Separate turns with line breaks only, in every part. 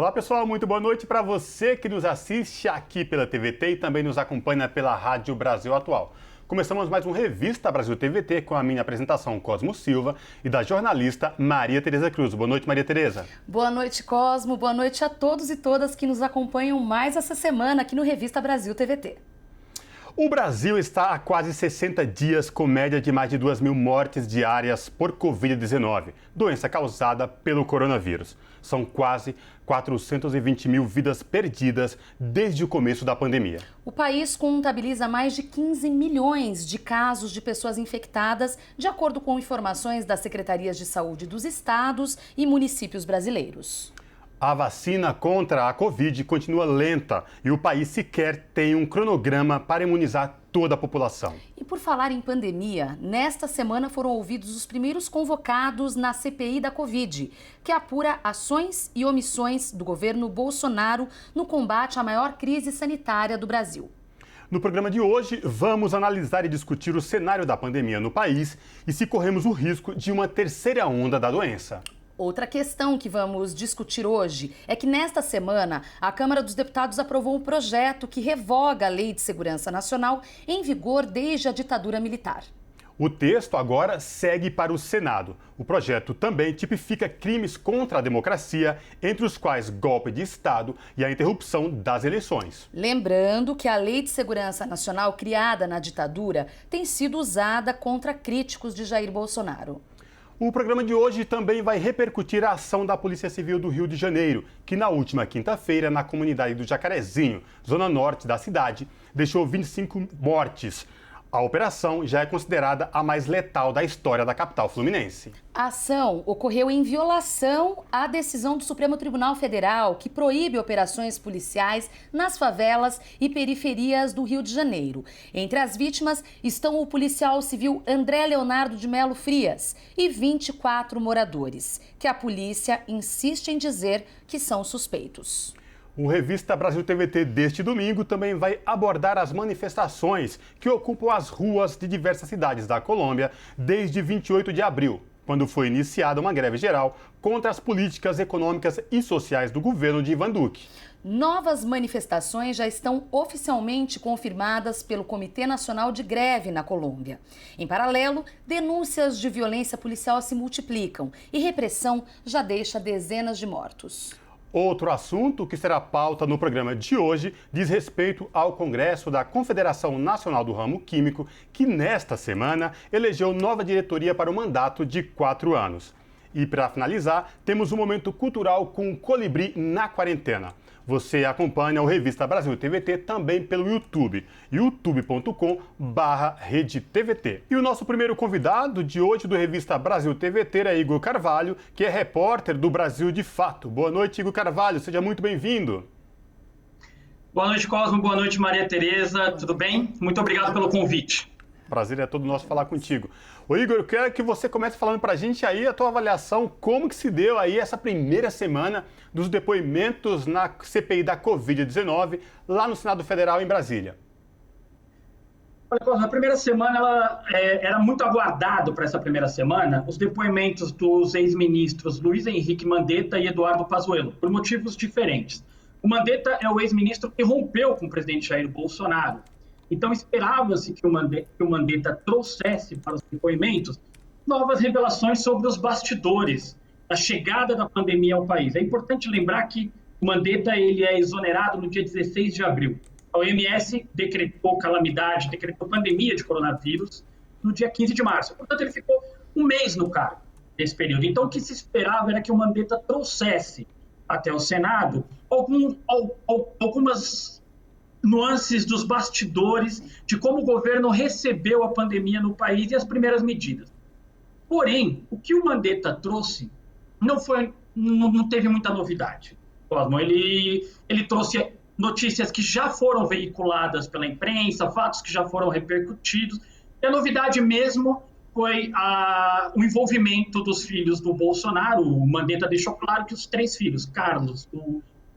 Olá pessoal, muito boa noite para você que nos assiste aqui pela TVT e também nos acompanha pela Rádio Brasil Atual. Começamos mais um Revista Brasil TVT com a minha apresentação Cosmo Silva e da jornalista Maria Tereza Cruz. Boa noite, Maria Tereza.
Boa noite, Cosmo. Boa noite a todos e todas que nos acompanham mais essa semana aqui no Revista Brasil TVT.
O Brasil está há quase 60 dias com média de mais de 2.000 mortes diárias por Covid-19, doença causada pelo coronavírus. São quase 420 mil vidas perdidas desde o começo da pandemia.
O país contabiliza mais de 15 milhões de casos de pessoas infectadas, de acordo com informações das secretarias de saúde dos estados e municípios brasileiros.
A vacina contra a Covid continua lenta e o país sequer tem um cronograma para imunizar toda a população.
E por falar em pandemia, nesta semana foram ouvidos os primeiros convocados na CPI da Covid, que apura ações e omissões do governo Bolsonaro no combate à maior crise sanitária do Brasil.
No programa de hoje, vamos analisar e discutir o cenário da pandemia no país e se corremos o risco de uma terceira onda da doença.
Outra questão que vamos discutir hoje é que nesta semana a Câmara dos Deputados aprovou um projeto que revoga a Lei de Segurança Nacional em vigor desde a ditadura militar.
O texto agora segue para o Senado. O projeto também tipifica crimes contra a democracia, entre os quais golpe de Estado e a interrupção das eleições.
Lembrando que a Lei de Segurança Nacional criada na ditadura tem sido usada contra críticos de Jair Bolsonaro.
O programa de hoje também vai repercutir a ação da Polícia Civil do Rio de Janeiro, que na última quinta-feira, na comunidade do Jacarezinho, zona norte da cidade, deixou 25 mortes. A operação já é considerada a mais letal da história da capital fluminense.
A ação ocorreu em violação à decisão do Supremo Tribunal Federal, que proíbe operações policiais nas favelas e periferias do Rio de Janeiro. Entre as vítimas estão o policial civil André Leonardo de Melo Frias e 24 moradores, que a polícia insiste em dizer que são suspeitos.
O Revista Brasil TVT deste domingo também vai abordar as manifestações que ocupam as ruas de diversas cidades da Colômbia desde 28 de abril, quando foi iniciada uma greve geral contra as políticas econômicas e sociais do governo de Ivan Duque.
Novas manifestações já estão oficialmente confirmadas pelo Comitê Nacional de Greve na Colômbia. Em paralelo, denúncias de violência policial se multiplicam e repressão já deixa dezenas de mortos.
Outro assunto que será pauta no programa de hoje diz respeito ao Congresso da Confederação Nacional do Ramo Químico, que nesta semana elegeu nova diretoria para o mandato de 4 anos. E para finalizar, temos um momento cultural com o Colibri na quarentena. Você acompanha o Revista Brasil TVT também pelo YouTube, youtube.com/redetvt. E o nosso primeiro convidado de hoje do Revista Brasil TVT é Igor Carvalho, que é repórter do Brasil de Fato. Boa noite, Igor Carvalho, seja muito bem-vindo.
Boa noite, Cosmo. Boa noite, Maria Tereza. Tudo bem? Muito obrigado pelo convite.
Prazer é todo nosso falar contigo. Ô Igor, eu quero que você comece falando pra gente aí a tua avaliação, como que se deu aí essa primeira semana dos depoimentos na CPI da Covid-19 lá no Senado Federal em Brasília.
Olha, a primeira semana era muito aguardado para essa primeira semana os depoimentos dos ex-ministros Luiz Henrique Mandetta e Eduardo Pazuello, por motivos diferentes. O Mandetta é o ex-ministro que rompeu com o presidente Jair Bolsonaro. Então, esperava-se que o Mandetta trouxesse para os depoimentos novas revelações sobre os bastidores da chegada da pandemia ao país. É importante lembrar que o Mandetta ele é exonerado no dia 16 de abril. A OMS decretou calamidade, decretou pandemia de coronavírus no dia 15 de março. Portanto, ele ficou um mês no cargo nesse período. Então, o que se esperava era que o Mandetta trouxesse até o Senado algumas nuances dos bastidores de como o governo recebeu a pandemia no país e as primeiras medidas. Porém, o que o Mandetta trouxe não teve muita novidade. Cosmo, ele trouxe notícias que já foram veiculadas pela imprensa, fatos que já foram repercutidos. E a novidade mesmo foi o envolvimento dos filhos do Bolsonaro. O Mandetta deixou claro que os 3 filhos, Carlos,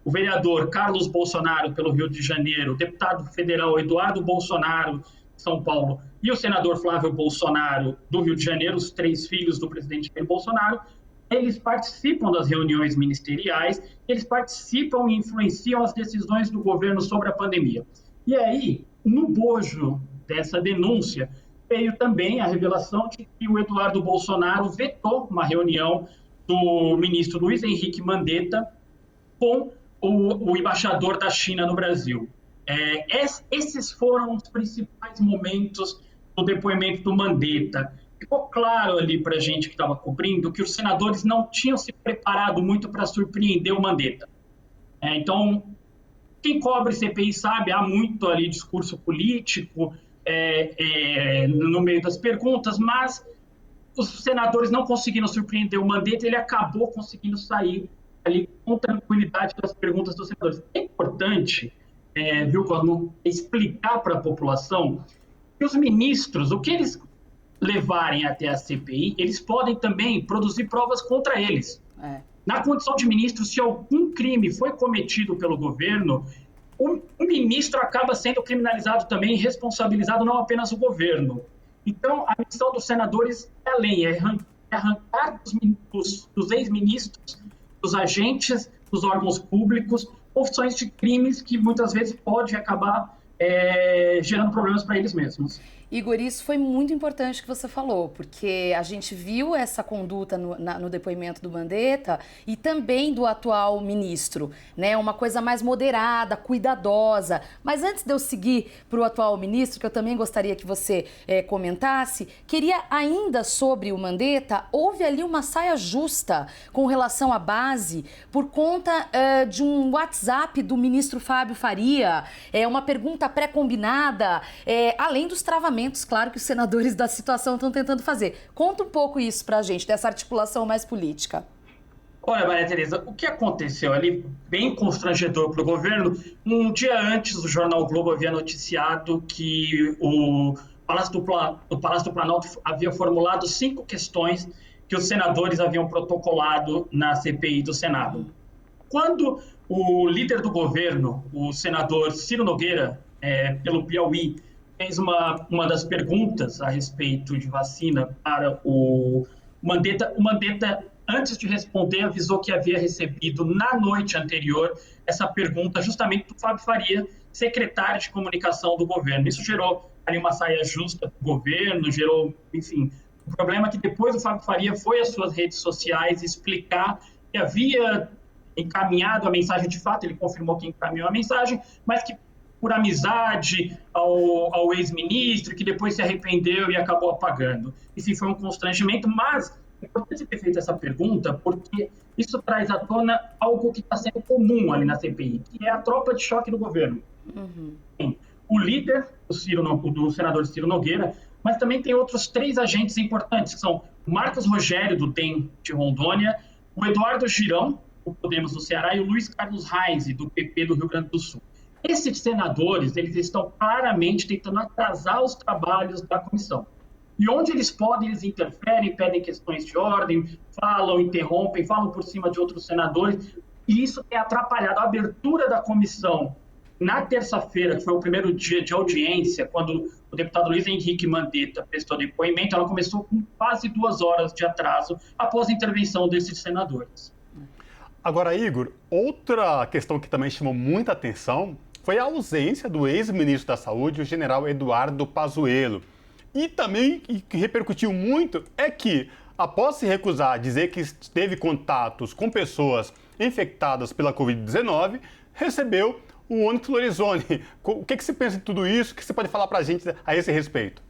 o vereador Carlos Bolsonaro, pelo Rio de Janeiro, o deputado federal Eduardo Bolsonaro, de São Paulo, e o senador Flávio Bolsonaro, do Rio de Janeiro, os 3 filhos do presidente Jair Bolsonaro, eles participam das reuniões ministeriais, eles participam e influenciam as decisões do governo sobre a pandemia. E aí, no bojo dessa denúncia, veio também a revelação de que o Eduardo Bolsonaro vetou uma reunião do ministro Luiz Henrique Mandetta com o embaixador da China no Brasil. Esses foram os principais momentos do depoimento do Mandetta. Ficou claro ali para a gente que estava cobrindo que os senadores não tinham se preparado muito para surpreender o Mandetta. Então, quem cobre CPI sabe, há muito ali discurso político no meio das perguntas, mas os senadores não conseguiram surpreender o Mandetta, ele acabou conseguindo sair ali com tranquilidade das perguntas dos senadores. É importante, viu, Cosmo, explicar para a população que os ministros, o que eles levarem até a CPI, eles podem também produzir provas contra eles. Na condição de ministro, se algum crime foi cometido pelo governo, o ministro acaba sendo criminalizado também e responsabilizado, não apenas o governo. Então, a missão dos senadores é além, é arrancar dos ex-ministros, dos agentes, dos órgãos públicos, confissões de crimes que muitas vezes pode acabar gerando problemas para eles mesmos.
Igor, isso foi muito importante que você falou, porque a gente viu essa conduta no depoimento do Mandetta e também do atual ministro, né? Uma coisa mais moderada, cuidadosa. Mas antes de eu seguir para o atual ministro, que eu também gostaria que você comentasse, queria ainda sobre o Mandetta, houve ali uma saia justa com relação à base por conta de um WhatsApp do ministro Fábio Faria, uma pergunta pré-combinada, além dos travamentos, claro, que os senadores da situação estão tentando fazer. Conta um pouco isso pra gente, dessa articulação mais política.
Olha, Maria Tereza, o que aconteceu ali, bem constrangedor para o governo, um dia antes o jornal Globo havia noticiado que o Palácio do Planalto havia formulado 5 questões que os senadores haviam protocolado na CPI do Senado. Quando o líder do governo, o senador Ciro Nogueira, pelo Piauí, fez uma das perguntas a respeito de vacina para o Mandetta, antes de responder, avisou que havia recebido na noite anterior essa pergunta justamente do Fábio Faria, secretário de comunicação do governo. Isso gerou ali uma saia justa para o governo, gerou, enfim, o problema é que depois o Fábio Faria foi às suas redes sociais explicar que havia encaminhado a mensagem de fato, ele confirmou que encaminhou a mensagem, mas que por amizade ao ex-ministro, que depois se arrependeu e acabou apagando. Enfim, foi um constrangimento, mas é importante ter feito essa pergunta, porque isso traz à tona algo que está sendo comum ali na CPI, que é a tropa de choque do governo. O líder, do senador Ciro Nogueira, mas também tem outros 3 agentes importantes, que são o Marcos Rogério, do DEM de Rondônia, o Eduardo Girão, do Podemos do Ceará, e o Luiz Carlos Reis, do PP do Rio Grande do Sul. Esses senadores, eles estão claramente tentando atrasar os trabalhos da comissão. E onde eles podem, eles interferem, pedem questões de ordem, falam, interrompem, falam por cima de outros senadores. E isso tem atrapalhado a abertura da comissão. Na terça-feira, que foi o primeiro dia de audiência, quando o deputado Luiz Henrique Mandetta prestou depoimento, ela começou com quase 2 horas de atraso após a intervenção desses senadores.
Agora, Igor, outra questão que também chamou muita atenção foi a ausência do ex-ministro da Saúde, o general Eduardo Pazuello. E também, que repercutiu muito, é que, após se recusar a dizer que teve contatos com pessoas infectadas pela Covid-19, recebeu o Onyx Lorenzoni. O que você pensa de tudo isso? O que você pode falar para a gente a esse respeito?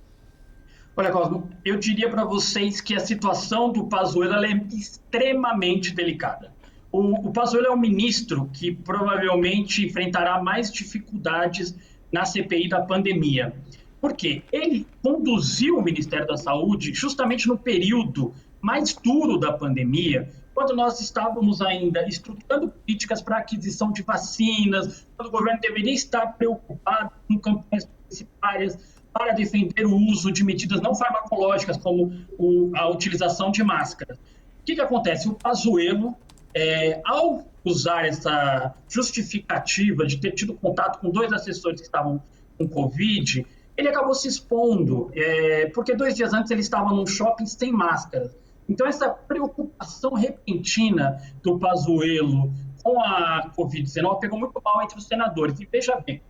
Olha, Cosmo, eu diria para vocês que a situação do Pazuello é extremamente delicada. O Pazuello é um ministro que provavelmente enfrentará mais dificuldades na CPI da pandemia. Por quê? Ele conduziu o Ministério da Saúde justamente no período mais duro da pandemia, quando nós estávamos ainda estruturando políticas para aquisição de vacinas, quando o governo deveria estar preocupado com campanhas publicitárias para defender o uso de medidas não farmacológicas, como a utilização de máscaras. O que acontece? O Pazuello, ao usar essa justificativa de ter tido contato com 2 assessores que estavam com Covid, ele acabou se expondo, porque 2 dias antes ele estava num shopping sem máscara. Então, essa preocupação repentina do Pazuello com a Covid-19 pegou muito mal entre os senadores. E veja bem,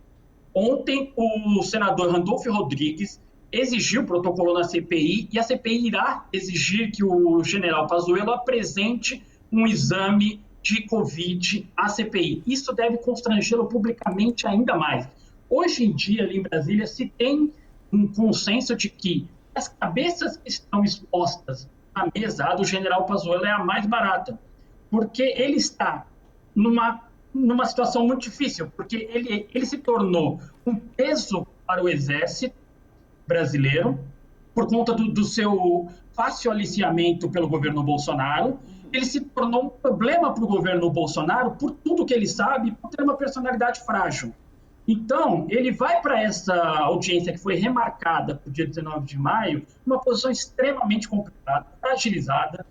ontem o senador Randolfo Rodrigues exigiu protocolo na CPI e a CPI irá exigir que o general Pazuello apresente um exame de Covid à CPI. Isso deve constrangê-lo publicamente ainda mais. Hoje em dia, ali em Brasília, se tem um consenso de que as cabeças que estão expostas à mesa, a do general Pazuello é a mais barata, porque ele está numa situação muito difícil, porque ele se tornou um peso para o Exército brasileiro, por conta do seu fácil aliciamento pelo governo Bolsonaro. Ele se tornou um problema para o governo Bolsonaro por tudo que ele sabe, por ter uma personalidade frágil. Então, ele vai para essa audiência que foi remarcada para o dia 19 de maio, numa posição extremamente complicada, fragilizada.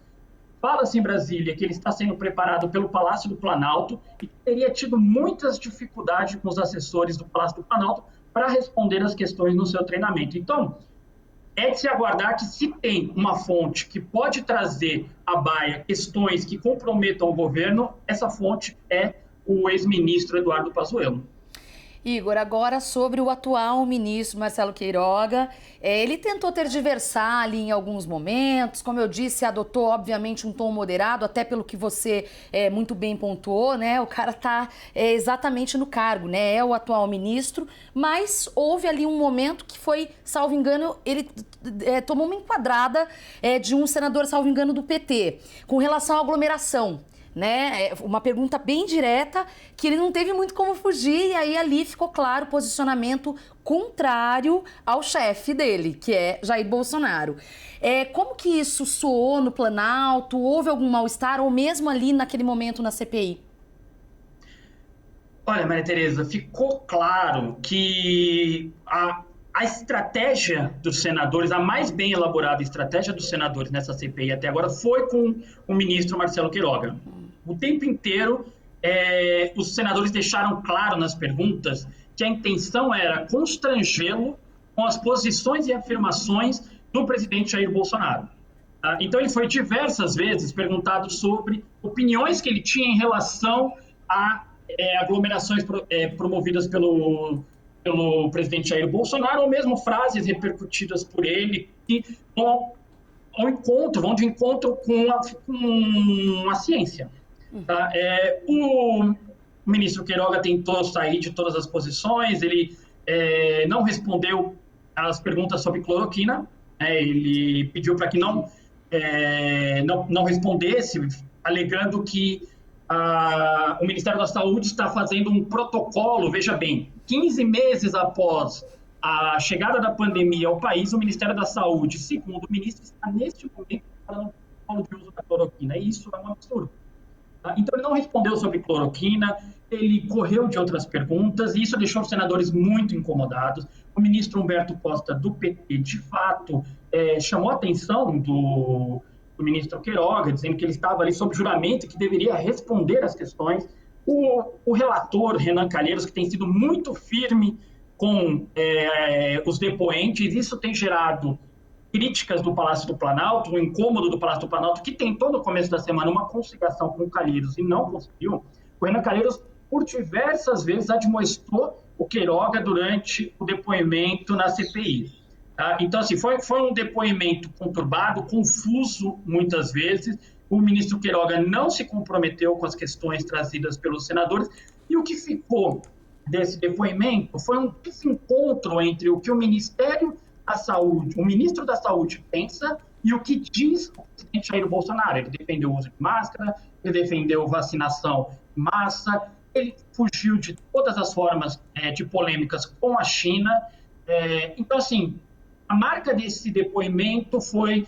Fala-se em Brasília que ele está sendo preparado pelo Palácio do Planalto e teria tido muitas dificuldades com os assessores do Palácio do Planalto para responder as questões no seu treinamento. Então, é de se aguardar que, se tem uma fonte que pode trazer à baia questões que comprometam o governo, essa fonte é o ex-ministro Eduardo Pazuello.
Igor, agora sobre o atual ministro Marcelo Queiroga, ele tentou tergiversar ali em alguns momentos, como eu disse, adotou obviamente um tom moderado, até pelo que você muito bem pontuou, né? O cara tá exatamente no cargo, né? É o atual ministro, mas houve ali um momento que foi, salvo engano, ele tomou uma enquadrada de um senador, salvo engano, do PT, com relação à aglomeração. Né? Uma pergunta bem direta que ele não teve muito como fugir, e aí ali ficou claro o posicionamento contrário ao chefe dele, que é Jair Bolsonaro. Como que isso soou no Planalto? Houve algum mal-estar ou mesmo ali naquele momento na CPI?
Olha, Maria Tereza, ficou claro que a estratégia dos senadores, a mais bem elaborada estratégia dos senadores nessa CPI até agora foi com o ministro Marcelo Queiroga. O tempo inteiro, os senadores deixaram claro nas perguntas que a intenção era constrangê-lo com as posições e afirmações do presidente Jair Bolsonaro. Então, ele foi diversas vezes perguntado sobre opiniões que ele tinha em relação a aglomerações promovidas pelo presidente Jair Bolsonaro, ou mesmo frases repercutidas por ele que vão de encontro com a ciência. Tá? O ministro Queiroga tentou sair de todas as posições, ele não respondeu às perguntas sobre cloroquina, ele pediu para que não respondesse, alegando que o Ministério da Saúde está fazendo um protocolo, veja bem, 15 meses após a chegada da pandemia ao país, o Ministério da Saúde, segundo o ministro, está neste momento preparando um protocolo de uso da cloroquina, e isso é um absurdo. Então, ele não respondeu sobre cloroquina, ele correu de outras perguntas, e isso deixou os senadores muito incomodados. O ministro Humberto Costa, do PT, de fato, chamou a atenção do ministro Queiroga, dizendo que ele estava ali sob juramento e que deveria responder às questões. O relator, Renan Calheiros, que tem sido muito firme com os depoentes, isso tem gerado críticas do Palácio do Planalto, o incômodo do Palácio do Planalto, que tentou no começo da semana uma conciliação com o Calheiros e não conseguiu. O Renan Calheiros, por diversas vezes, admoestou o Queiroga durante o depoimento na CPI. Tá? Então, assim, foi um depoimento conturbado, confuso muitas vezes. O ministro Queiroga não se comprometeu com as questões trazidas pelos senadores, e o que ficou desse depoimento foi um desencontro entre o que o Ministério da Saúde, o ministro da Saúde pensa e o que diz o presidente Jair Bolsonaro. Ele defendeu o uso de máscara, ele defendeu vacinação em massa, ele fugiu de todas as formas de polêmicas com a China. Então, assim, a marca desse depoimento foi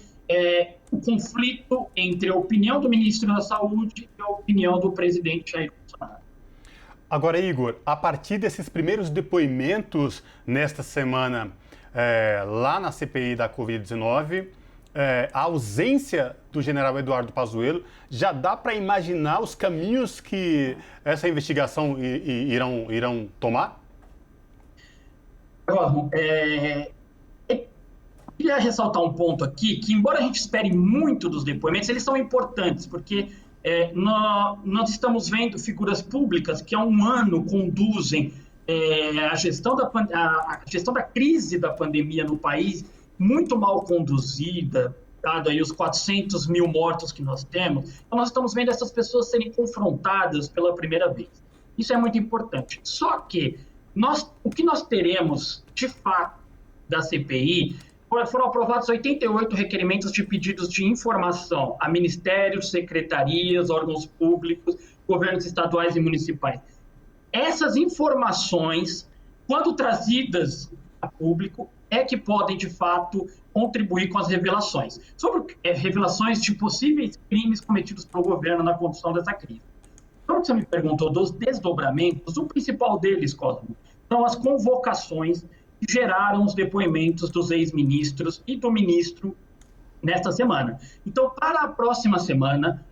o conflito entre a opinião do ministro da Saúde e a opinião do presidente Jair Bolsonaro.
Agora, Igor, a partir desses primeiros depoimentos nesta semana lá na CPI da Covid-19, a ausência do general Eduardo Pazuello, já dá para imaginar os caminhos que essa investigação irão tomar?
Eu queria queria ressaltar um ponto aqui, que embora a gente espere muito dos depoimentos, eles são importantes, porque nós estamos vendo figuras públicas que há um ano conduzem a gestão da crise da pandemia no país, muito mal conduzida, dado aí os 400 mil mortos que nós temos. Então, nós estamos vendo essas pessoas serem confrontadas pela primeira vez. Isso é muito importante. Só que o que nós teremos, de fato, da CPI, foram aprovados 88 requerimentos de pedidos de informação a ministérios, secretarias, órgãos públicos, governos estaduais e municipais. Essas informações, quando trazidas a público, é que podem, de fato, contribuir com as revelações. Sobre revelações de possíveis crimes cometidos pelo governo na condução dessa crise. Então, você me perguntou dos desdobramentos, o principal deles, Cosmo, são as convocações que geraram os depoimentos dos ex-ministros e do ministro nesta semana. Então, para a próxima semana,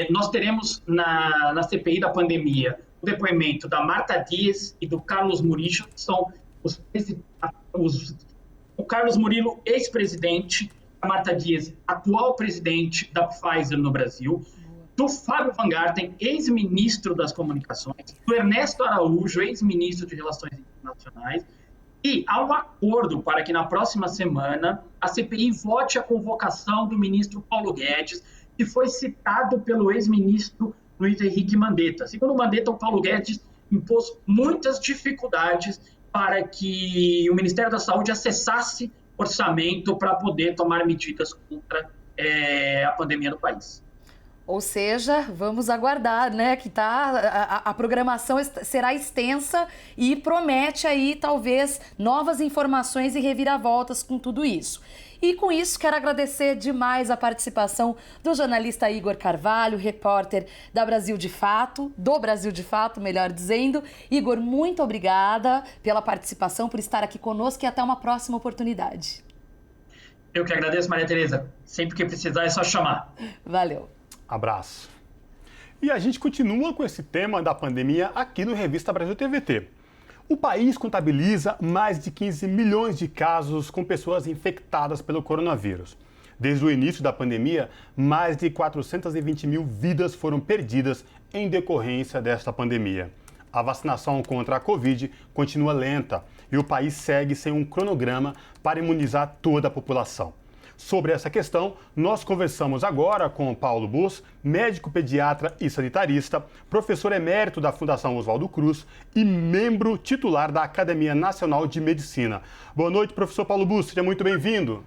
nós teremos na CPI da pandemia o depoimento da Marta Dias e do Carlos Murilo, que são o Carlos Murilo, ex-presidente, a Marta Dias, atual presidente da Pfizer no Brasil, do Fábio Van Garten, ex-ministro das Comunicações, do Ernesto Araújo, ex-ministro de Relações Internacionais, e há um acordo para que na próxima semana a CPI vote a convocação do ministro Paulo Guedes, que foi citado pelo ex-ministro Luiz Henrique Mandetta. Segundo Mandetta, o Paulo Guedes impôs muitas dificuldades para que o Ministério da Saúde acessasse orçamento para poder tomar medidas contra a pandemia no país.
Ou seja, vamos aguardar, né, que a programação será extensa e promete aí talvez novas informações e reviravoltas com tudo isso. E com isso quero agradecer demais a participação do jornalista Igor Carvalho, repórter do Brasil de Fato, melhor dizendo. Igor, muito obrigada pela participação, por estar aqui conosco e até uma próxima oportunidade.
Eu que agradeço, Maria Tereza. Sempre que precisar é só chamar.
Valeu.
Abraço. E a gente continua com esse tema da pandemia aqui no Revista Brasil TVT. O país contabiliza mais de 15 milhões de casos com pessoas infectadas pelo coronavírus. Desde o início da pandemia, mais de 420 mil vidas foram perdidas em decorrência desta pandemia. A vacinação contra a Covid continua lenta e o país segue sem um cronograma para imunizar toda a população. Sobre essa questão, nós conversamos agora com Paulo Bus, médico pediatra e sanitarista, professor emérito da Fundação Oswaldo Cruz e membro titular da Academia Nacional de Medicina. Boa noite, professor Paulo Bus, seja muito bem-vindo.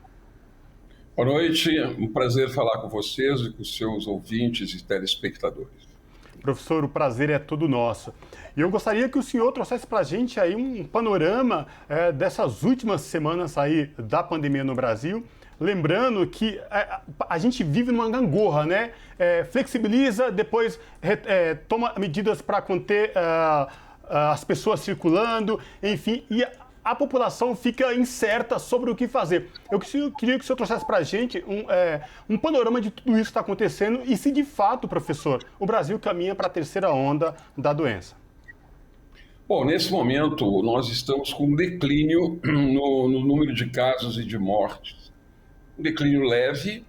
Boa noite, um prazer falar com vocês e com seus ouvintes e telespectadores.
Professor, o prazer é todo nosso. E eu gostaria que o senhor trouxesse para a gente aí um panorama dessas últimas semanas aí da pandemia no Brasil. Lembrando que a gente vive numa gangorra, né? Flexibiliza, depois toma medidas para conter as pessoas circulando, enfim, e a população fica incerta sobre o que fazer. Eu queria que o senhor trouxesse para a gente um panorama de tudo isso que está acontecendo e se de fato, professor, o Brasil caminha para a terceira onda da doença.
Bom, nesse momento nós estamos com um declínio no número de casos e de mortes. Um declínio leve,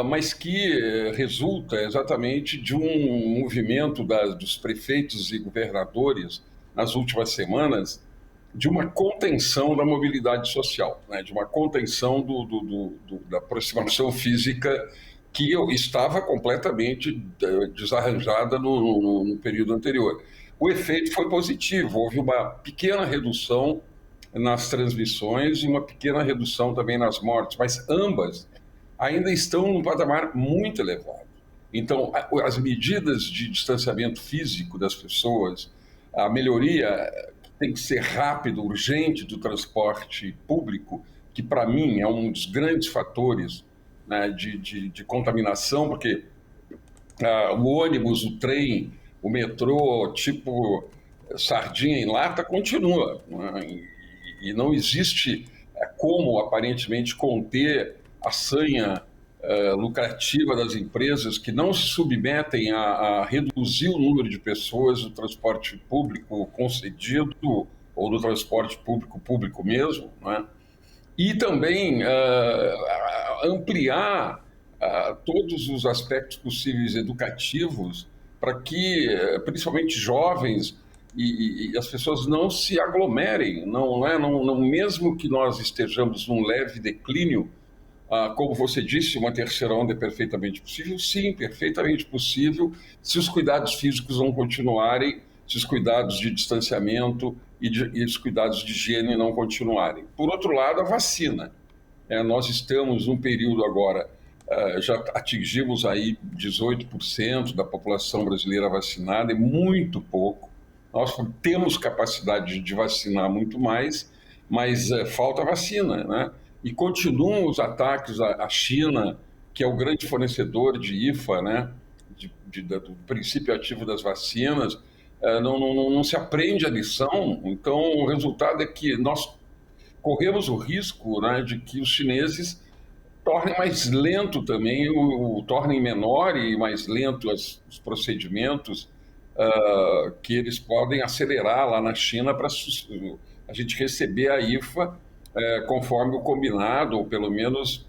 mas que resulta exatamente de um movimento dos prefeitos e governadores nas últimas semanas de uma contenção da mobilidade social, né? De uma contenção da aproximação física que estava completamente desarranjada no período anterior. O efeito foi positivo, houve uma pequena redução nas transmissões e uma pequena redução também nas mortes, mas ambas ainda estão num patamar muito elevado. Então, as medidas de distanciamento físico das pessoas, a melhoria tem que ser rápida, urgente do transporte público, que para mim é um dos grandes fatores, né, de contaminação, porque o ônibus, o trem, o metrô, tipo sardinha em lata, continua, né? E não existe como, aparentemente, conter a sanha lucrativa das empresas que não se submetem a reduzir o número de pessoas do transporte público concedido ou do transporte público mesmo, né? e também ampliar todos os aspectos possíveis educativos para que, principalmente jovens, e as pessoas não se aglomerem, não, mesmo que nós estejamos num leve declínio, como você disse, uma terceira onda é perfeitamente possível? Sim, perfeitamente possível, se os cuidados físicos não continuarem, se os cuidados de distanciamento e os cuidados de higiene não continuarem. Por outro lado, a vacina. Nós estamos num período agora, já atingimos aí 18% da população brasileira vacinada, é muito pouco. Nós temos capacidade de vacinar muito mais, mas falta vacina, né? E continuam os ataques à China, que é o grande fornecedor de IFA, né? Do princípio ativo das vacinas. Não se aprende a lição, então o resultado é que nós corremos o risco, né, de que os chineses tornem mais lento também, tornem menor e mais lento os procedimentos que eles podem acelerar lá na China para a gente receber a IFA conforme o combinado, ou pelo menos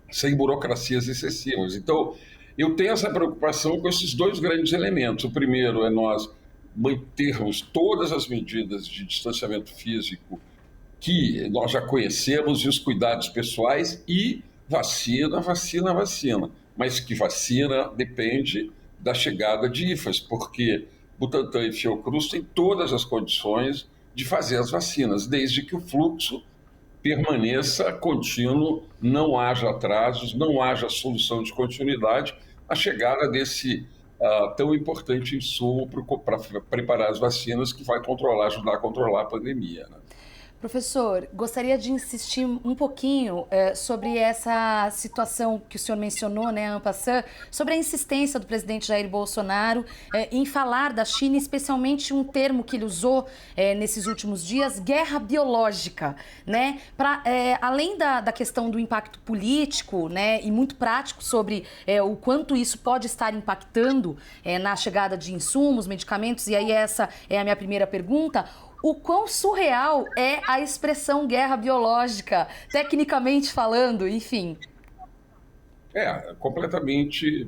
sem burocracias excessivas. Então, eu tenho essa preocupação com esses dois grandes elementos. O primeiro é nós mantermos todas as medidas de distanciamento físico que nós já conhecemos e os cuidados pessoais e vacina. Mas que vacina depende da chegada de IFAs, porque Butantan e Fiocruz têm todas as condições de fazer as vacinas, desde que o fluxo permaneça contínuo, não haja atrasos, não haja solução de continuidade, a chegada desse tão importante insumo para preparar as vacinas que vai ajudar a controlar a pandemia, né?
Professor, gostaria de insistir um pouquinho sobre essa situação que o senhor mencionou, né, en passant, sobre a insistência do presidente Jair Bolsonaro em falar da China, especialmente um termo que ele usou nesses últimos dias, guerra biológica, né, além da questão do impacto político, né, e muito prático sobre o quanto isso pode estar impactando na chegada de insumos, medicamentos, e aí essa é a minha primeira pergunta. O quão surreal é a expressão guerra biológica, tecnicamente falando, enfim?
Completamente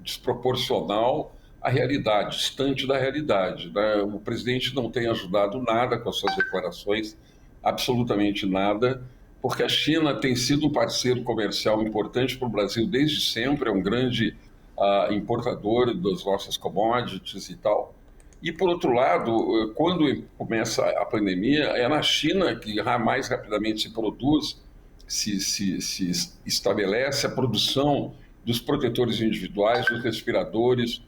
desproporcional à realidade, distante da realidade, né? O presidente não tem ajudado nada com as suas declarações, absolutamente nada, porque a China tem sido um parceiro comercial importante para o Brasil desde sempre, é um grande importador das nossas commodities e tal. E, por outro lado, quando começa a pandemia, é na China que mais rapidamente se estabelece a produção dos protetores individuais, dos respiradores,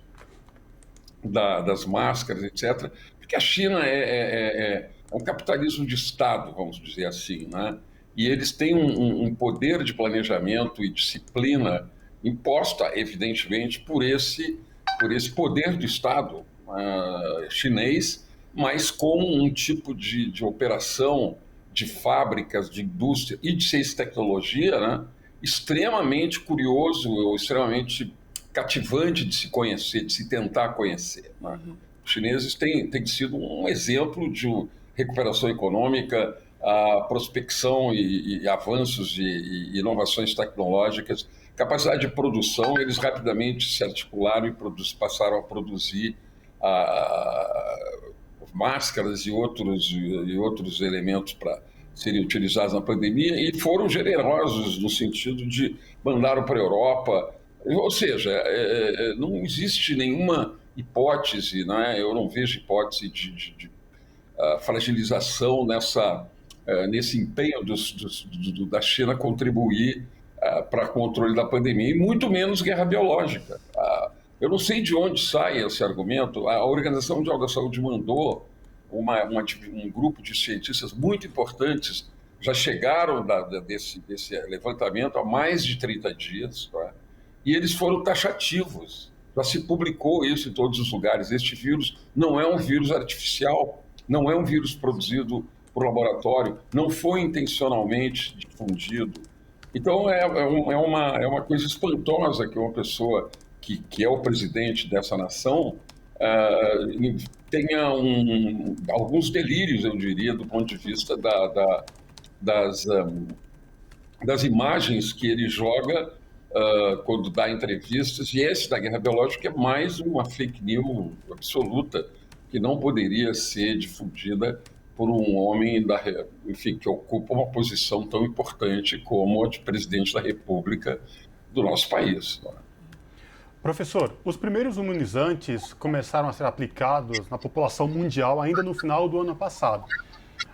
das máscaras, etc. Porque a China é um capitalismo de Estado, vamos dizer assim, né? E eles têm um poder de planejamento e disciplina imposta, evidentemente, por esse poder do Estado chinês, mas com um tipo de operação de fábricas, de indústria e de ciência e tecnologia, né, extremamente curioso, extremamente cativante de se conhecer, de se tentar conhecer, né? Os chineses têm sido um exemplo de recuperação econômica, prospecção e avanços e inovações tecnológicas, capacidade de produção. Eles rapidamente se articularam e passaram a produzir máscaras e outros elementos para serem utilizados na pandemia, e foram generosos no sentido de mandaram para a Europa. Ou seja, não existe nenhuma hipótese, né? Eu não vejo hipótese de fragilização nesse empenho da China contribuir para o controle da pandemia, e muito menos guerra biológica. Eu não sei de onde sai esse argumento. A Organização Mundial da Saúde mandou um grupo de cientistas muito importantes, já chegaram desse levantamento há mais de 30 dias, tá? E eles foram taxativos. Já se publicou isso em todos os lugares. Este vírus não é um vírus artificial, não é um vírus produzido por laboratório, não foi intencionalmente difundido. Então, é uma coisa espantosa que uma pessoa que é o presidente dessa nação tenha alguns delírios, eu diria, do ponto de vista das imagens que ele joga quando dá entrevistas, e esse da guerra biológica é mais uma fake news absoluta que não poderia ser difundida por um homem enfim, que ocupa uma posição tão importante como a de presidente da República do nosso país.
Professor, os primeiros imunizantes começaram a ser aplicados na população mundial ainda no final do ano passado.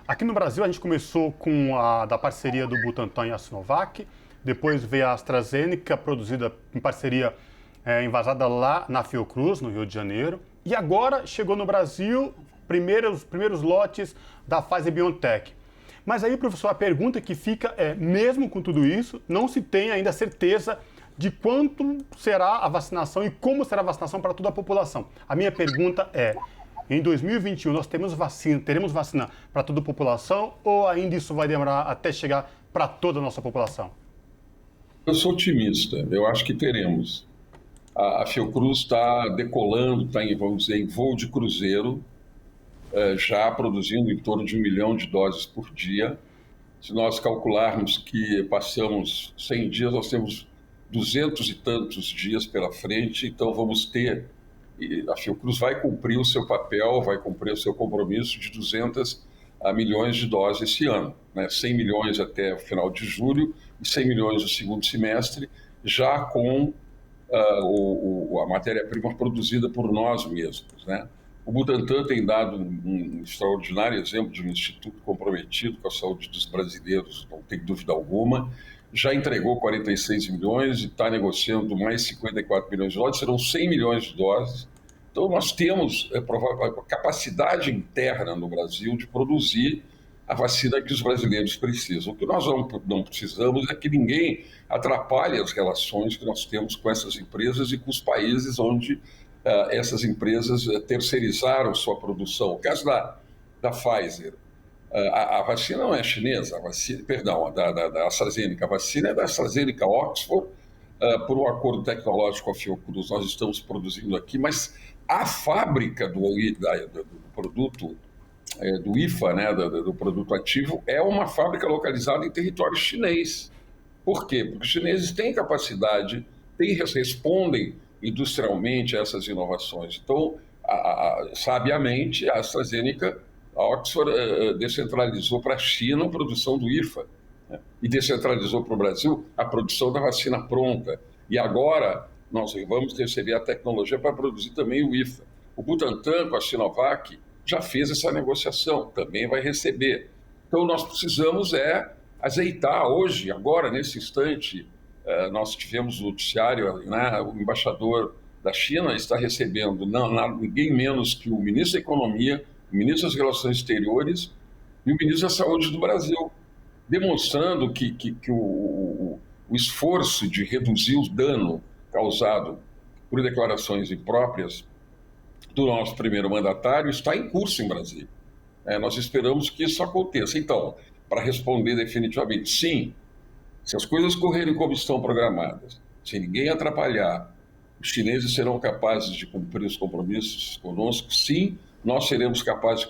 Aqui no Brasil, a gente começou com a da parceria do Butantan e a Sinovac, depois veio a AstraZeneca, produzida em parceria envasada lá na Fiocruz, no Rio de Janeiro, e agora chegou no Brasil os primeiros lotes da Pfizer-BioNTech. Mas aí, professor, a pergunta que fica é, mesmo com tudo isso, não se tem ainda certeza de quanto será a vacinação e como será a vacinação para toda a população. A minha pergunta é, em 2021 nós teremos vacina para toda a população ou ainda isso vai demorar até chegar para toda a nossa população?
Eu sou otimista, eu acho que teremos. A Fiocruz está decolando, está vamos dizer, em voo de cruzeiro, já produzindo em torno de 1 milhão de doses por dia. Se nós calcularmos que passamos 100 dias, nós temos 200 e tantos dias pela frente, então vamos ter, a Fiocruz vai cumprir o seu papel, vai cumprir o seu compromisso de 200 milhões de doses esse ano, né? 100 milhões até o final de julho e 100 milhões no segundo semestre, já com a matéria-prima produzida por nós mesmos, né? O Butantan tem dado um extraordinário exemplo de um instituto comprometido com a saúde dos brasileiros, não tem dúvida alguma. Já entregou 46 milhões e está negociando mais 54 milhões de doses, serão 100 milhões de doses. Então, nós temos a capacidade interna no Brasil de produzir a vacina que os brasileiros precisam. O que nós não precisamos é que ninguém atrapalhe as relações que nós temos com essas empresas e com os países onde essas empresas terceirizaram sua produção. O caso da Pfizer, a vacina não é chinesa, da AstraZeneca. A vacina é da AstraZeneca Oxford, por um acordo tecnológico com a Fiocruz. Nós estamos produzindo aqui, mas a fábrica do produto, do IFA, né, do produto ativo, é uma fábrica localizada em território chinês. Por quê? Porque os chineses têm capacidade, respondem industrialmente a essas inovações. Então, sabiamente, a AstraZeneca, a Oxford, descentralizou para a China a produção do IFA, né? E descentralizou para o Brasil a produção da vacina pronta. E agora nós vamos receber a tecnologia para produzir também o IFA. O Butantan, com a Sinovac, já fez essa negociação, também vai receber. Então, nós precisamos azeitar hoje, agora, nesse instante. Nós tivemos o noticiário, né, o embaixador da China está recebendo ninguém menos que o ministro da Economia, o ministro das Relações Exteriores e o ministro da Saúde do Brasil, demonstrando que o esforço de reduzir o dano causado por declarações impróprias do nosso primeiro mandatário está em curso em Brasília. Nós esperamos que isso aconteça. Então, para responder definitivamente, sim, se as coisas correrem como estão programadas, sem ninguém atrapalhar, os chineses serão capazes de cumprir os compromissos conosco. Sim, nós seremos capazes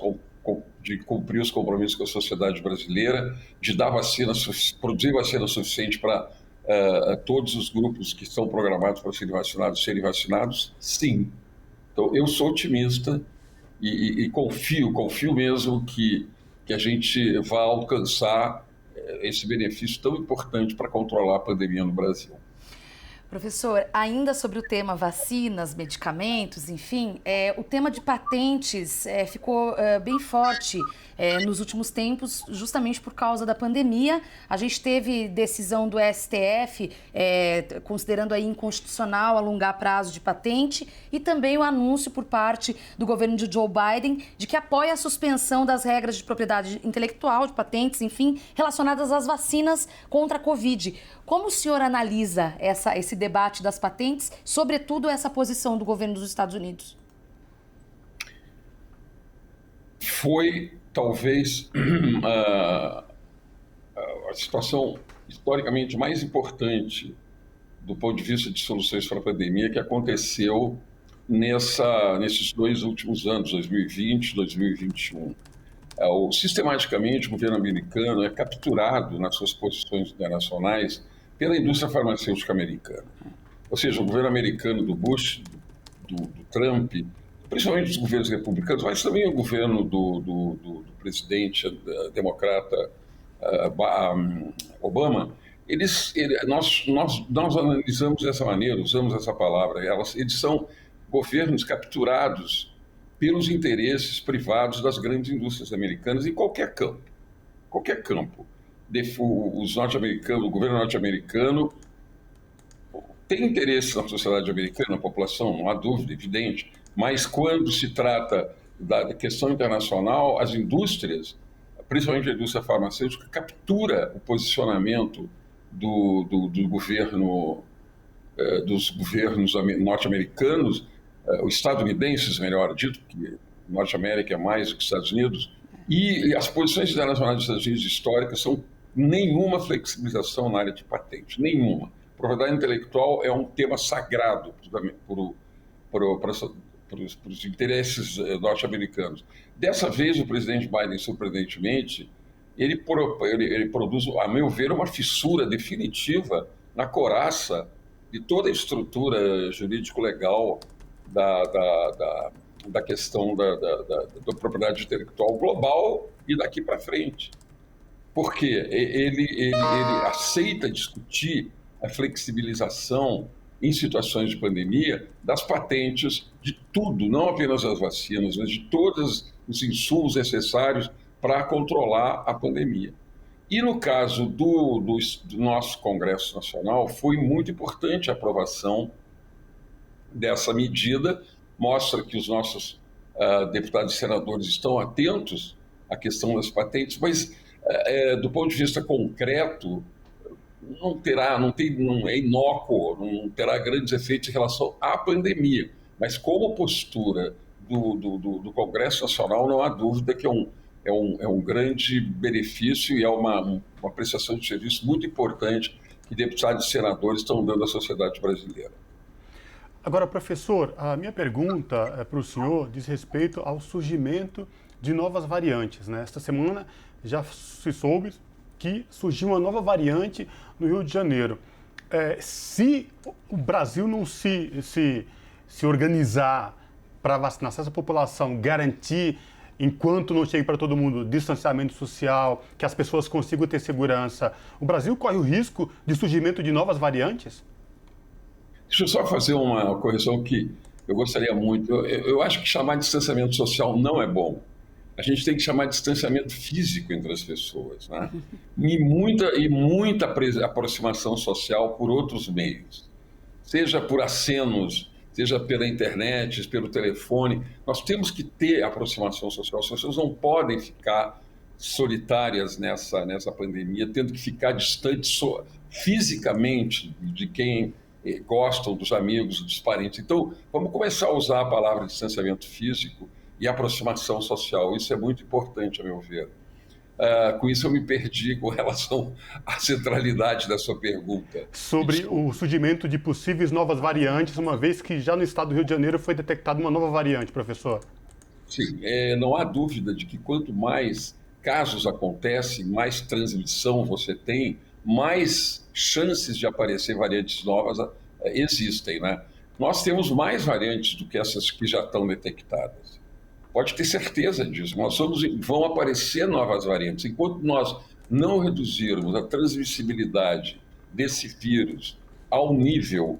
de cumprir os compromissos com a sociedade brasileira, de dar produzir vacina suficiente para todos os grupos que estão programados para serem vacinados. Sim. Então, eu sou otimista e confio mesmo que a gente vai alcançar esse benefício tão importante para controlar a pandemia no Brasil.
Professor, ainda sobre o tema vacinas, medicamentos, enfim, o tema de patentes ficou bem forte nos últimos tempos, justamente por causa da pandemia. A gente teve decisão do STF considerando aí inconstitucional alongar prazo de patente e também o anúncio por parte do governo de Joe Biden de que apoia a suspensão das regras de propriedade intelectual, de patentes, enfim, relacionadas às vacinas contra a Covid. Como o senhor analisa esse debate das patentes, sobretudo essa posição do governo dos Estados Unidos?
Foi, talvez, a situação historicamente mais importante do ponto de vista de soluções para a pandemia que aconteceu nesses 2 últimos anos, 2020 e 2021. Sistematicamente, o governo americano é capturado nas suas posições internacionais pela indústria farmacêutica americana. Ou seja, o governo americano do Bush, do Trump, principalmente os governos republicanos, mas também o governo do presidente democrata Obama, nós analisamos dessa maneira, usamos essa palavra, eles são governos capturados pelos interesses privados das grandes indústrias americanas em qualquer campo. Qualquer campo. Os norte-americanos, o governo norte-americano tem interesse na sociedade americana, na população, não há dúvida, evidente, mas quando se trata da questão internacional, as indústrias, principalmente a indústria farmacêutica, captura o posicionamento dos governos norte-americanos, os estadunidenses, melhor dito, que Norte América é mais do que Estados Unidos, e as posições internacionais dos Estados Unidos históricas são nenhuma flexibilização na área de patente, nenhuma. Propriedade intelectual é um tema sagrado para os interesses norte-americanos. Dessa vez, o presidente Biden, surpreendentemente, ele produz, a meu ver, uma fissura definitiva na coraça de toda a estrutura jurídico-legal da questão da propriedade intelectual global e daqui para frente. Porque ele aceita discutir a flexibilização em situações de pandemia das patentes de tudo, não apenas das vacinas, mas de todos os insumos necessários para controlar a pandemia. E no caso do nosso Congresso Nacional, foi muito importante a aprovação dessa medida, mostra que os nossos deputados e senadores estão atentos à questão das patentes, mas do ponto de vista concreto, não é inócuo, não terá grandes efeitos em relação à pandemia. Mas como postura do Congresso Nacional, não há dúvida que é um grande benefício e é uma prestação de serviço muito importante que deputados e senadores estão dando à sociedade brasileira.
Agora, professor, a minha pergunta para o senhor diz respeito ao surgimento de novas variantes, né? Esta semana já se soube que surgiu uma nova variante no Rio de Janeiro. Se o Brasil não se organizar para vacinar, se essa população garantir, enquanto não chegue para todo mundo, distanciamento social, que as pessoas consigam ter segurança, o Brasil corre o risco de surgimento de novas variantes?
Deixa eu só fazer uma correção que eu gostaria muito. Eu acho que chamar de distanciamento social não é bom. A gente tem que chamar de distanciamento físico entre as pessoas, né? E muita aproximação social por outros meios, seja por acenos, seja pela internet, pelo telefone. Nós temos que ter aproximação social. As pessoas não podem ficar solitárias nessa pandemia, tendo que ficar distantes fisicamente de quem gostam, dos amigos, dos parentes. Então, vamos começar a usar a palavra distanciamento físico e aproximação social. Isso é muito importante, a meu ver. Com isso, eu me perdi com relação à centralidade da sua pergunta.
Sobre o surgimento de possíveis novas variantes, uma vez que já no estado do Rio de Janeiro foi detectada uma nova variante, professor.
Sim, não há dúvida de que quanto mais casos acontecem, mais transmissão você tem, mais chances de aparecer variantes novas existem, né? Nós temos mais variantes do que essas que já estão detectadas. Pode ter certeza disso. Vão aparecer novas variantes. Enquanto nós não reduzirmos a transmissibilidade desse vírus ao nível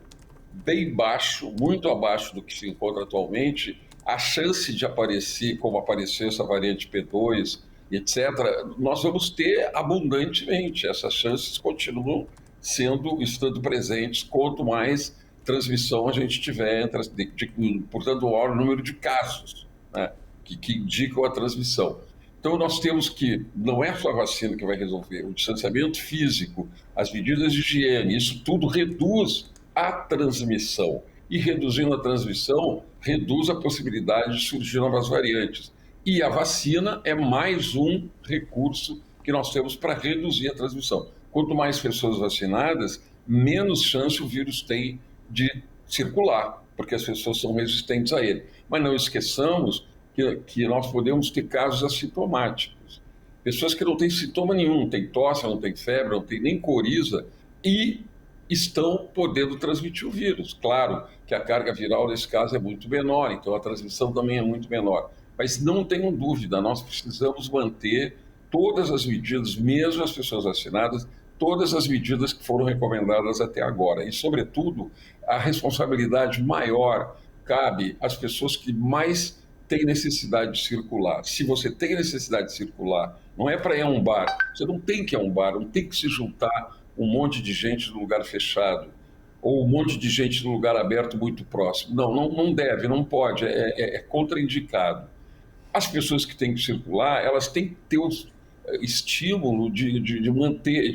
bem baixo, muito abaixo do que se encontra atualmente, a chance de aparecer, como apareceu essa variante P2, etc., nós vamos ter abundantemente. Essas chances continuam estando presentes, quanto mais transmissão a gente tiver, portanto, o maior número de casos, né, que indicam a transmissão. Então, nós temos que, não é só a vacina que vai resolver, o distanciamento físico, as medidas de higiene, isso tudo reduz a transmissão. E reduzindo a transmissão, reduz a possibilidade de surgir novas variantes. E a vacina é mais um recurso que nós temos para reduzir a transmissão. Quanto mais pessoas vacinadas, menos chance o vírus tem de circular, porque as pessoas são resistentes a ele. Mas não esqueçamos que nós podemos ter casos assintomáticos. Pessoas que não têm sintoma nenhum, não têm tosse, não têm febre, não têm nem coriza e estão podendo transmitir o vírus. Claro que a carga viral nesse caso é muito menor, então a transmissão também é muito menor. Mas não tenham dúvida, nós precisamos manter todas as medidas, mesmo as pessoas vacinadas, todas as medidas que foram recomendadas até agora. E, sobretudo, a responsabilidade maior cabe às pessoas que mais têm necessidade de circular. Se você tem necessidade de circular, não é para ir a um bar, você não tem que ir a um bar, não tem que se juntar um monte de gente num lugar fechado, ou um monte de gente num lugar aberto muito próximo. Não deve, não pode, é contraindicado. As pessoas que têm que circular, elas têm que ter o estímulo de manter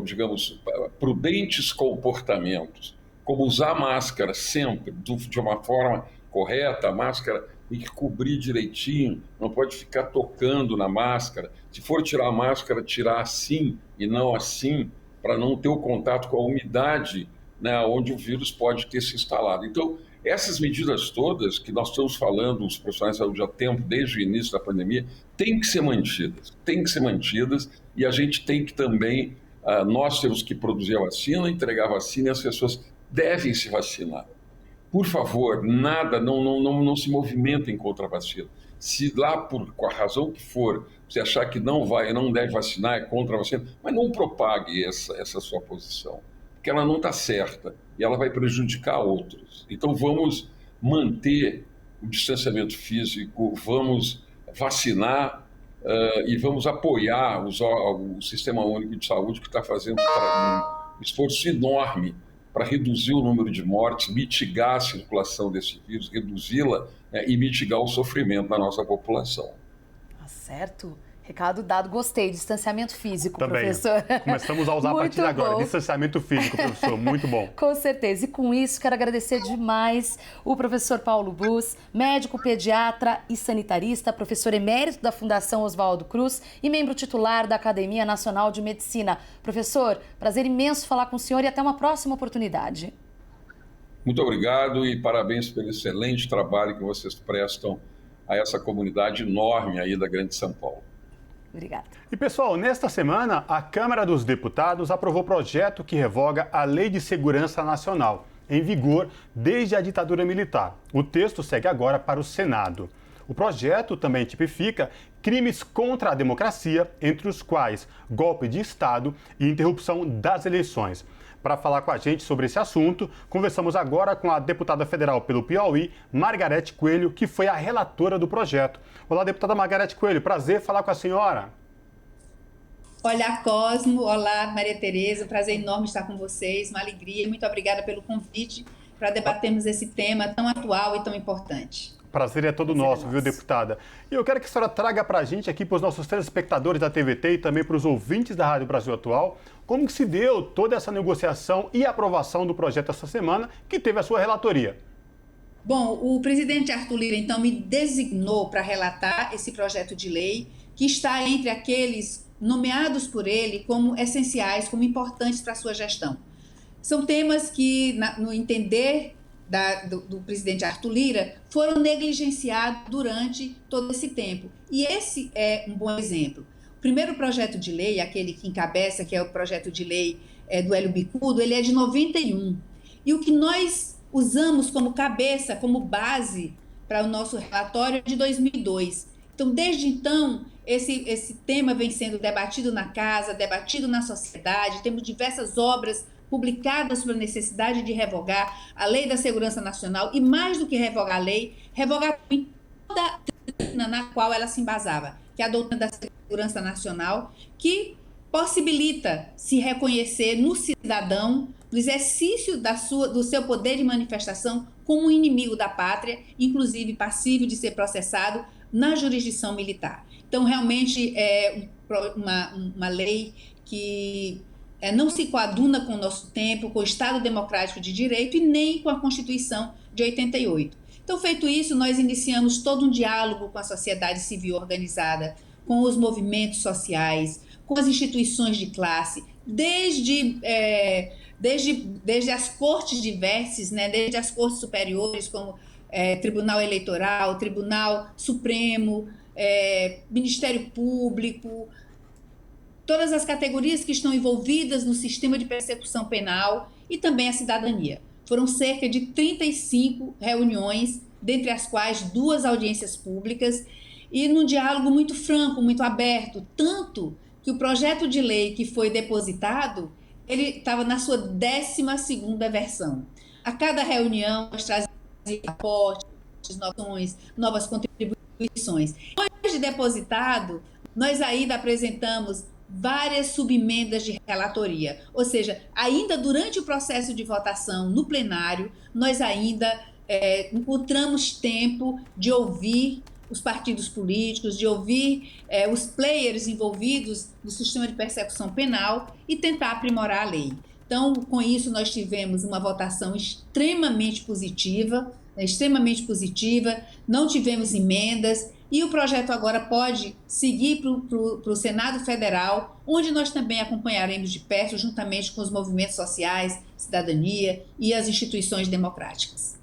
digamos, prudentes comportamentos, como usar máscara sempre, de uma forma correta. A máscara tem que cobrir direitinho, não pode ficar tocando na máscara. Se for tirar a máscara, tirar assim e não assim, para não ter o contato com a umidade, né, onde o vírus pode ter se instalado. Então, essas medidas todas que nós estamos falando, os profissionais de saúde há tempo, desde o início da pandemia, têm que ser mantidas, e a gente tem que também, nós temos que produzir a vacina, entregar a vacina, e as pessoas devem se vacinar. Por favor, não se movimentem contra a vacina. Se lá, por a razão que for, você achar que não deve vacinar, é contra a vacina, mas não propague essa sua posição, porque ela não está certa e ela vai prejudicar outros. Então vamos manter o distanciamento físico, vamos vacinar e vamos apoiar o Sistema Único de Saúde, que está fazendo um esforço enorme para reduzir o número de mortes, mitigar a circulação desse vírus, reduzi-la, e mitigar o sofrimento da nossa população.
Tá certo. Recado dado, gostei. Distanciamento físico,
também,
professor.
Começamos a usar a partir de agora. Distanciamento físico, professor, muito bom.
Com certeza. E com isso, quero agradecer demais o professor Paulo Bus, médico pediatra e sanitarista, professor emérito da Fundação Oswaldo Cruz e membro titular da Academia Nacional de Medicina. Professor, prazer imenso falar com o senhor e até uma próxima oportunidade.
Muito obrigado e parabéns pelo excelente trabalho que vocês prestam a essa comunidade enorme aí da Grande São Paulo.
Obrigada.
E, pessoal, nesta semana, a Câmara dos Deputados aprovou o projeto que revoga a Lei de Segurança Nacional, em vigor desde a ditadura militar. O texto segue agora para o Senado. O projeto também tipifica crimes contra a democracia, entre os quais golpe de Estado e interrupção das eleições. Para falar com a gente sobre esse assunto, conversamos agora com a deputada federal pelo Piauí, Margarete Coelho, que foi a relatora do projeto. Olá, deputada Margarete Coelho, prazer falar com a senhora.
Olá, Cosmo. Olá, Maria Tereza. Prazer enorme estar com vocês, uma alegria. Muito obrigada pelo convite para debatermos esse tema tão atual e tão importante.
Prazer é todo nosso, viu, deputada? E eu quero que a senhora traga para a gente aqui, para os nossos telespectadores da TVT e também para os ouvintes da Rádio Brasil Atual, como que se deu toda essa negociação e aprovação do projeto essa semana, que teve a sua relatoria.
Bom, o presidente Arthur Lira, então, me designou para relatar esse projeto de lei, que está entre aqueles nomeados por ele como essenciais, como importantes para a sua gestão. São temas que, no entender do presidente Arthur Lira, foram negligenciados durante todo esse tempo. E esse é um bom exemplo. O primeiro projeto de lei, aquele que encabeça, que é o projeto de lei do Hélio Bicudo, ele é de 91. E o que nós usamos como cabeça, como base para o nosso relatório é de 2002. Então, desde então, esse tema vem sendo debatido na casa, debatido na sociedade, temos diversas obras publicadas sobre a necessidade de revogar a Lei da Segurança Nacional e, mais do que revogar a lei, revogar toda a doutrina na qual ela se embasava, que é a doutrina da Segurança Nacional, que possibilita se reconhecer no cidadão, no exercício do seu poder de manifestação, como inimigo da pátria, inclusive passível de ser processado na jurisdição militar. Então, realmente, é uma lei que não se coaduna com o nosso tempo, com o Estado Democrático de Direito e nem com a Constituição de 88. Então, feito isso, nós iniciamos todo um diálogo com a sociedade civil organizada, com os movimentos sociais, com as instituições de classe, desde as cortes diversas, né, desde as cortes superiores, como Tribunal Eleitoral, Tribunal Supremo, Ministério Público, todas as categorias que estão envolvidas no sistema de persecução penal e também a cidadania. Foram cerca de 35 reuniões, dentre as quais 2 audiências públicas, e num diálogo muito franco, muito aberto, tanto que o projeto de lei que foi depositado, ele estava na sua 12ª versão. A cada reunião, nós trazíamos aportes, novas contribuições. Depois de depositado, nós ainda apresentamos várias subemendas de relatoria, ou seja, ainda durante o processo de votação no plenário, nós ainda encontramos tempo de ouvir os partidos políticos, de ouvir os players envolvidos no sistema de persecução penal e tentar aprimorar a lei. Então, com isso, nós tivemos uma votação extremamente positiva, não tivemos emendas, e o projeto agora pode seguir para o Senado Federal, onde nós também acompanharemos de perto, juntamente com os movimentos sociais, cidadania e as instituições democráticas.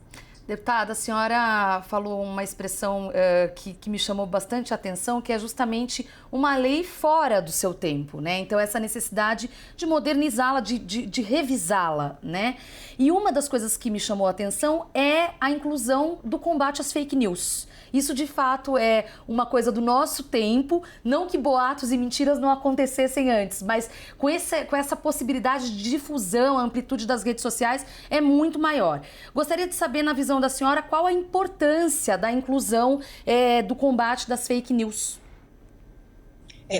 Deputada, a senhora falou uma expressão que me chamou bastante a atenção, que é justamente uma lei fora do seu tempo, né? Então, essa necessidade de modernizá-la, de revisá-la, né? E uma das coisas que me chamou a atenção é a inclusão do combate às fake news. Isso, de fato, é uma coisa do nosso tempo, não que boatos e mentiras não acontecessem antes, mas com essa possibilidade de difusão, a amplitude das redes sociais é muito maior. Gostaria de saber, na visão da senhora, qual a importância da inclusão do combate das fake news?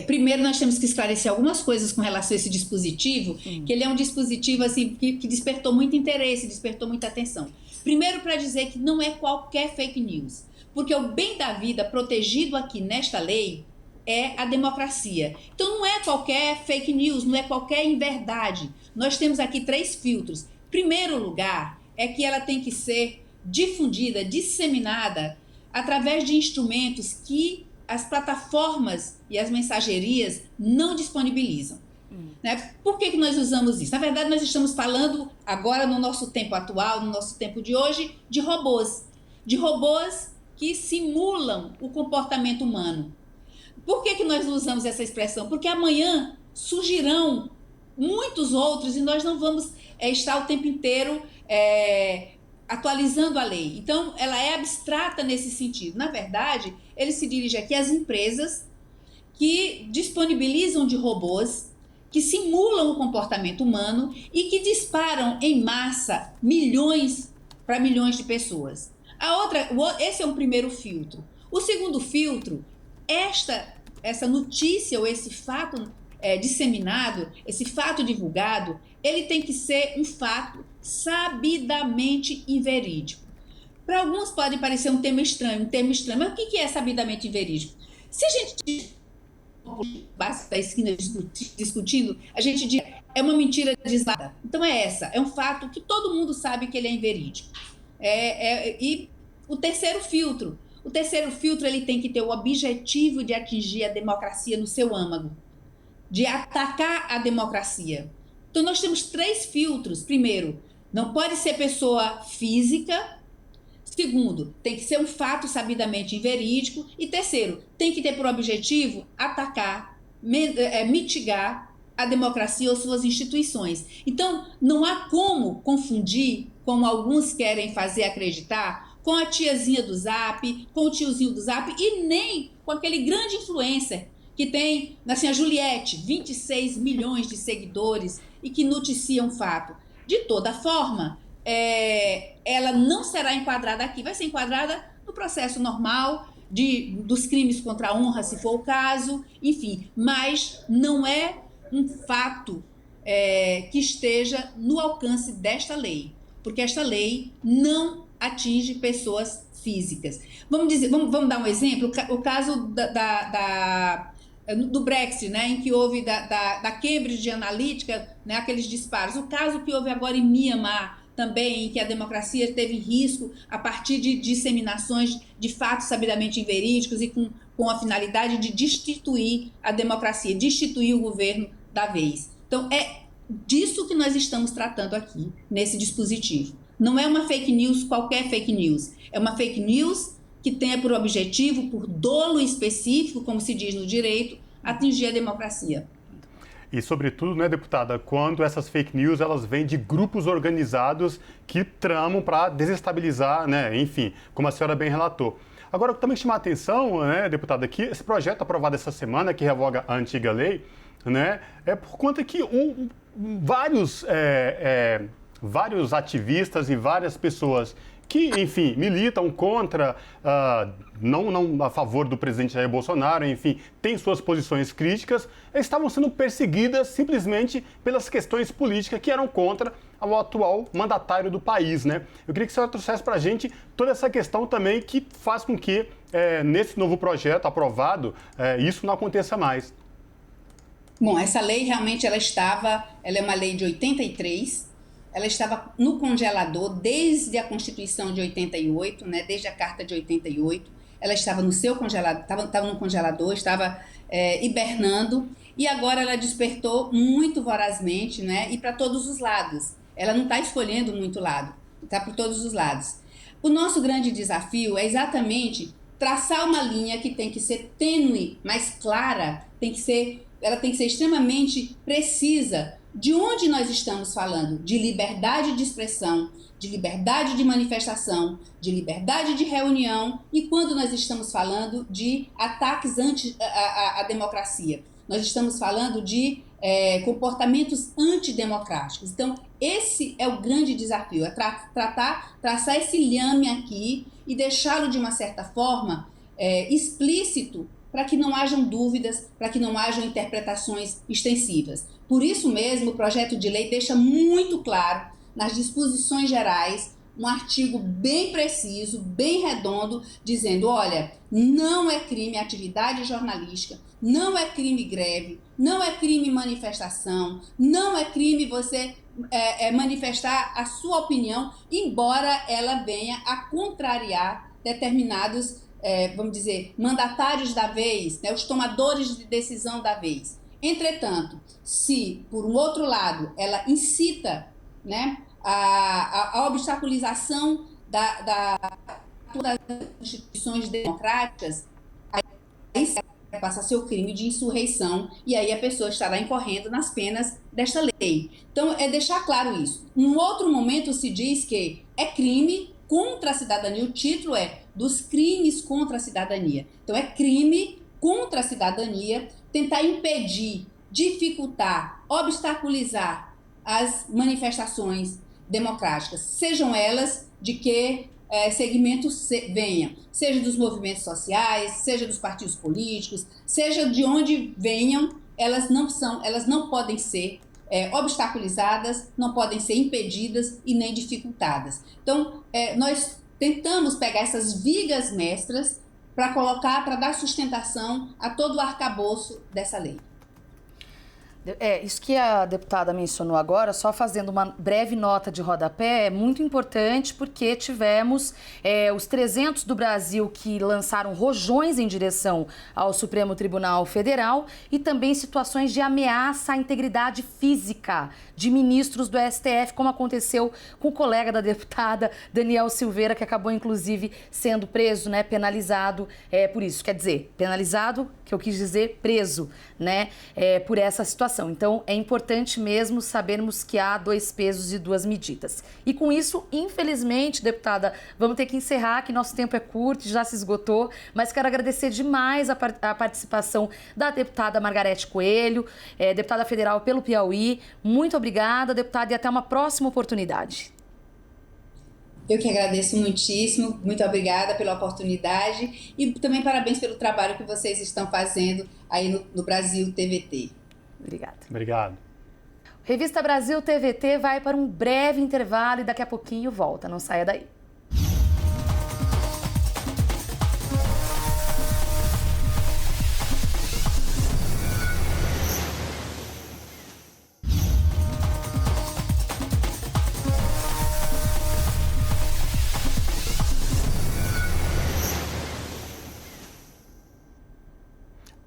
Primeiro, nós temos que esclarecer algumas coisas com relação a esse dispositivo, que ele é um dispositivo assim, que despertou muito interesse, despertou muita atenção. Primeiro, para dizer que não é qualquer fake news, porque o bem da vida protegido aqui nesta lei é a democracia. Então, não é qualquer fake news, não é qualquer inverdade. Nós temos aqui 3 filtros. Primeiro lugar é que ela tem que ser difundida, disseminada, através de instrumentos que as plataformas e as mensagerias não disponibilizam. Né? Por que nós usamos isso? Na verdade, nós estamos falando agora, no nosso tempo atual, no nosso tempo de hoje, de robôs que simulam o comportamento humano. Por que nós usamos essa expressão? Porque amanhã surgirão muitos outros e nós não vamos estar o tempo inteiro atualizando a lei. Então, ela é abstrata nesse sentido. Na verdade, ele se dirige aqui às empresas que disponibilizam de robôs, que simulam o comportamento humano e que disparam em massa para milhões de pessoas. Esse é um primeiro filtro. O segundo filtro, essa notícia ou esse fato disseminado, esse fato divulgado, ele tem que ser um fato sabidamente inverídico. Para alguns pode parecer um termo estranho, mas o que é sabidamente inverídico? Se a gente basta da esquina discutindo, a gente diz é uma mentira deslavada. Então é um fato que todo mundo sabe que ele é inverídico. E o terceiro filtro ele tem que ter o objetivo de atingir a democracia no seu âmago, de atacar a democracia. Então nós temos 3 filtros. Primeiro, não pode ser pessoa física. Segundo, tem que ser um fato sabidamente inverídico. E terceiro, tem que ter por objetivo atacar, mitigar a democracia ou suas instituições. Então, não há como confundir, como alguns querem fazer acreditar, com a tiazinha do Zap, com o tiozinho do Zap e nem com aquele grande influencer que tem, assim, a Juliette, 26 milhões de seguidores e que noticia um fato. De toda forma, ela não será enquadrada aqui, vai ser enquadrada no processo normal dos crimes contra a honra, se for o caso, enfim, mas não é um fato que esteja no alcance desta lei, porque esta lei não atinge pessoas físicas. Vamos dar um exemplo, o caso do Brexit, né, em que houve da Cambridge Analytica, né, aqueles disparos. O caso que houve agora em Myanmar também, em que a democracia teve risco a partir de disseminações de fatos sabidamente inverídicos e com a finalidade de destituir a democracia, destituir o governo da vez. Então, é disso que nós estamos tratando aqui, nesse dispositivo. Não é uma fake news, qualquer fake news. É uma fake news que tenha por objetivo, por dolo específico, como se diz no direito, atingir a democracia.
E, sobretudo, né, deputada, quando essas fake news elas vêm de grupos organizados que tramam para desestabilizar, né, enfim, como a senhora bem relatou. Agora, também chamar a atenção, né, deputada, que esse projeto aprovado essa semana, que revoga a antiga lei, né, é por conta que vários ativistas e várias pessoas que, enfim, militam contra, não a favor do presidente Jair Bolsonaro, enfim, têm suas posições críticas, estavam sendo perseguidas simplesmente pelas questões políticas que eram contra o atual mandatário do país, né? Eu queria que a senhora trouxesse para a gente toda essa questão também que faz com que, nesse novo projeto aprovado, isso não aconteça mais.
Bom, essa lei realmente ela é uma lei de 83, ela estava no congelador desde a Constituição de 88, né, desde a Carta de 88, ela estava no seu congelador, estava no congelador, estava hibernando, e agora ela despertou muito vorazmente, né, e para todos os lados. Ela não está escolhendo muito lado, está por todos os lados. O nosso grande desafio é exatamente traçar uma linha que tem que ser tênue, mas clara, ela tem que ser extremamente precisa. De onde nós estamos falando? De liberdade de expressão, de liberdade de manifestação, de liberdade de reunião, e quando nós estamos falando de ataques à democracia. Nós estamos falando de comportamentos antidemocráticos. Então, esse é o grande desafio, é traçar esse liame aqui e deixá-lo de uma certa forma explícito, para que não hajam dúvidas, para que não hajam interpretações extensivas. Por isso mesmo, o projeto de lei deixa muito claro, nas disposições gerais, um artigo bem preciso, bem redondo, dizendo, olha, não é crime atividade jornalística, não é crime greve, não é crime manifestação, não é crime você manifestar a sua opinião, embora ela venha a contrariar determinados vamos dizer, mandatários da vez, né, os tomadores de decisão da vez. Entretanto, se, por um outro lado, ela incita, né, a obstaculização das instituições democráticas, aí passa a ser o crime de insurreição e aí a pessoa estará incorrendo nas penas desta lei. Então, é deixar claro isso. Em outro momento se diz que é crime contra a cidadania, o título é dos crimes contra a cidadania. Então, é crime contra a cidadania tentar impedir, dificultar, obstaculizar as manifestações democráticas, sejam elas de que segmento venham, seja dos movimentos sociais, seja dos partidos políticos, seja de onde venham, elas não podem ser obstaculizadas, não podem ser impedidas e nem dificultadas. Então, nós tentamos pegar essas vigas mestras para dar sustentação a todo o arcabouço dessa lei.
Isso que a deputada mencionou agora, só fazendo uma breve nota de rodapé, é muito importante porque tivemos os 300 do Brasil que lançaram rojões em direção ao Supremo Tribunal Federal e também situações de ameaça à integridade física de ministros do STF, como aconteceu com o colega da deputada Daniel Silveira, que acabou inclusive sendo preso, né, penalizado por isso. Quer dizer, penalizado, que eu quis dizer preso, né, por essa situação. Então, é importante mesmo sabermos que há dois pesos e duas medidas. E com isso, infelizmente, deputada, vamos ter que encerrar, que nosso tempo é curto, já se esgotou, mas quero agradecer demais a participação da deputada Margarete Coelho, deputada federal pelo Piauí. Muito obrigada, deputada, e até uma próxima oportunidade.
Eu que agradeço muitíssimo, muito obrigada pela oportunidade e também parabéns pelo trabalho que vocês estão fazendo aí no Brasil TVT.
Obrigada.
Obrigado.
Revista Brasil TVT vai para um breve intervalo e daqui a pouquinho volta. Não saia daí.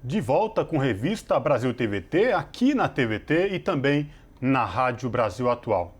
De volta com Revista Brasil TVT, aqui na TVT e também na Rádio Brasil Atual.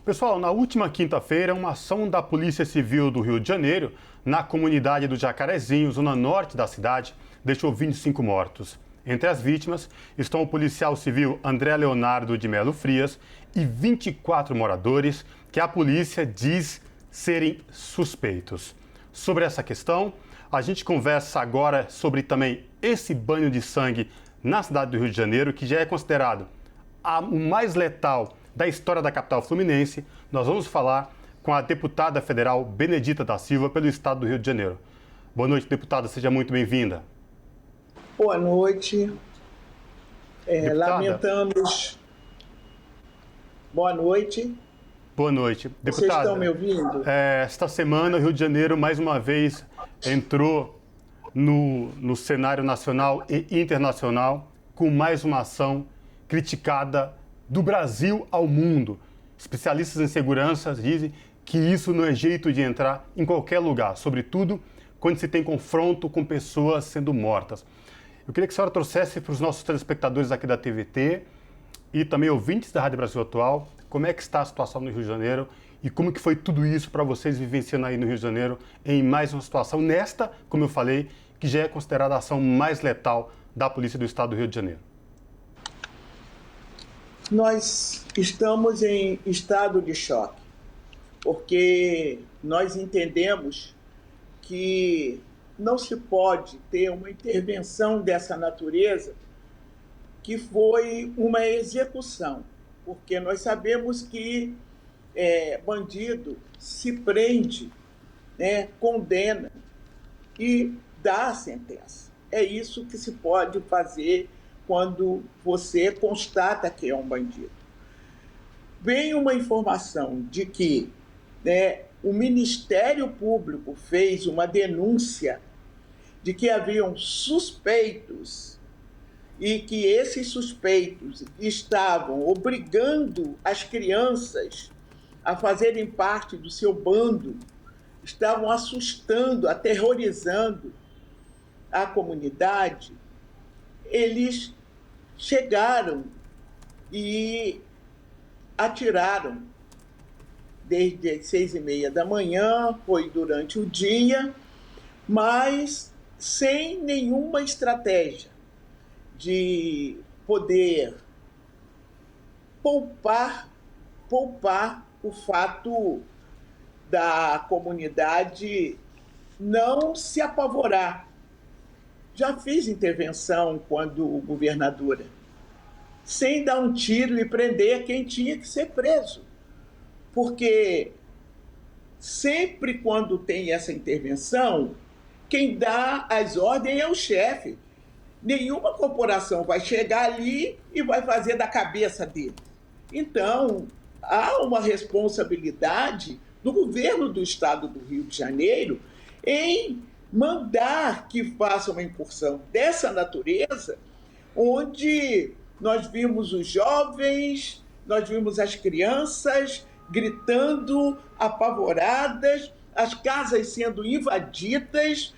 Pessoal, na última quinta-feira, uma ação da Polícia Civil do Rio de Janeiro, na comunidade do Jacarezinho, zona norte da cidade, deixou 25 mortos. Entre as vítimas estão o policial civil André Leonardo de Melo Frias e 24 moradores que a polícia diz serem suspeitos. Sobre essa questão, a gente conversa agora sobre também esse banho de sangue na cidade do Rio de Janeiro, que já é considerado o mais letal da história da capital fluminense. Nós vamos falar com a deputada federal Benedita da Silva, pelo estado do Rio de Janeiro. Boa noite, deputada, seja muito bem-vinda.
Boa noite. Lamentamos. Boa noite.
Boa noite.
Vocês estão me ouvindo?
Esta semana, o Rio de Janeiro, mais uma vez, entrou no cenário nacional e internacional com mais uma ação criticada do Brasil ao mundo. Especialistas em segurança dizem que isso não é jeito de entrar em qualquer lugar, sobretudo quando se tem confronto com pessoas sendo mortas. Eu queria que a senhora trouxesse para os nossos telespectadores aqui da TVT e também ouvintes da Rádio Brasil Atual, como é que está a situação no Rio de Janeiro e como que foi tudo isso para vocês vivenciando aí no Rio de Janeiro em mais uma situação nesta, como eu falei, que já é considerada a ação mais letal da Polícia do Estado do Rio de Janeiro.
Nós estamos em estado de choque, porque nós entendemos que não se pode ter uma intervenção dessa natureza que foi uma execução, porque nós sabemos que bandido se prende, condena e dá a sentença. É isso que se pode fazer quando você constata que é um bandido. Vem uma informação de que o Ministério Público fez uma denúncia de que haviam suspeitos e que esses suspeitos estavam obrigando as crianças a fazerem parte do seu bando, estavam assustando, aterrorizando a comunidade. Eles chegaram e atiraram desde as 6h30 da manhã, foi durante o dia, mas sem nenhuma estratégia de poder poupar o fato da comunidade não se apavorar. Já fiz intervenção quando governadora, sem dar um tiro e prender quem tinha que ser preso. Porque sempre quando tem essa intervenção, quem dá as ordens é o chefe. Nenhuma corporação vai chegar ali e vai fazer da cabeça dele. Então, há uma responsabilidade do governo do estado do Rio de Janeiro em mandar que faça uma incursão dessa natureza, onde nós vimos os jovens, nós vimos as crianças gritando, apavoradas, as casas sendo invadidas,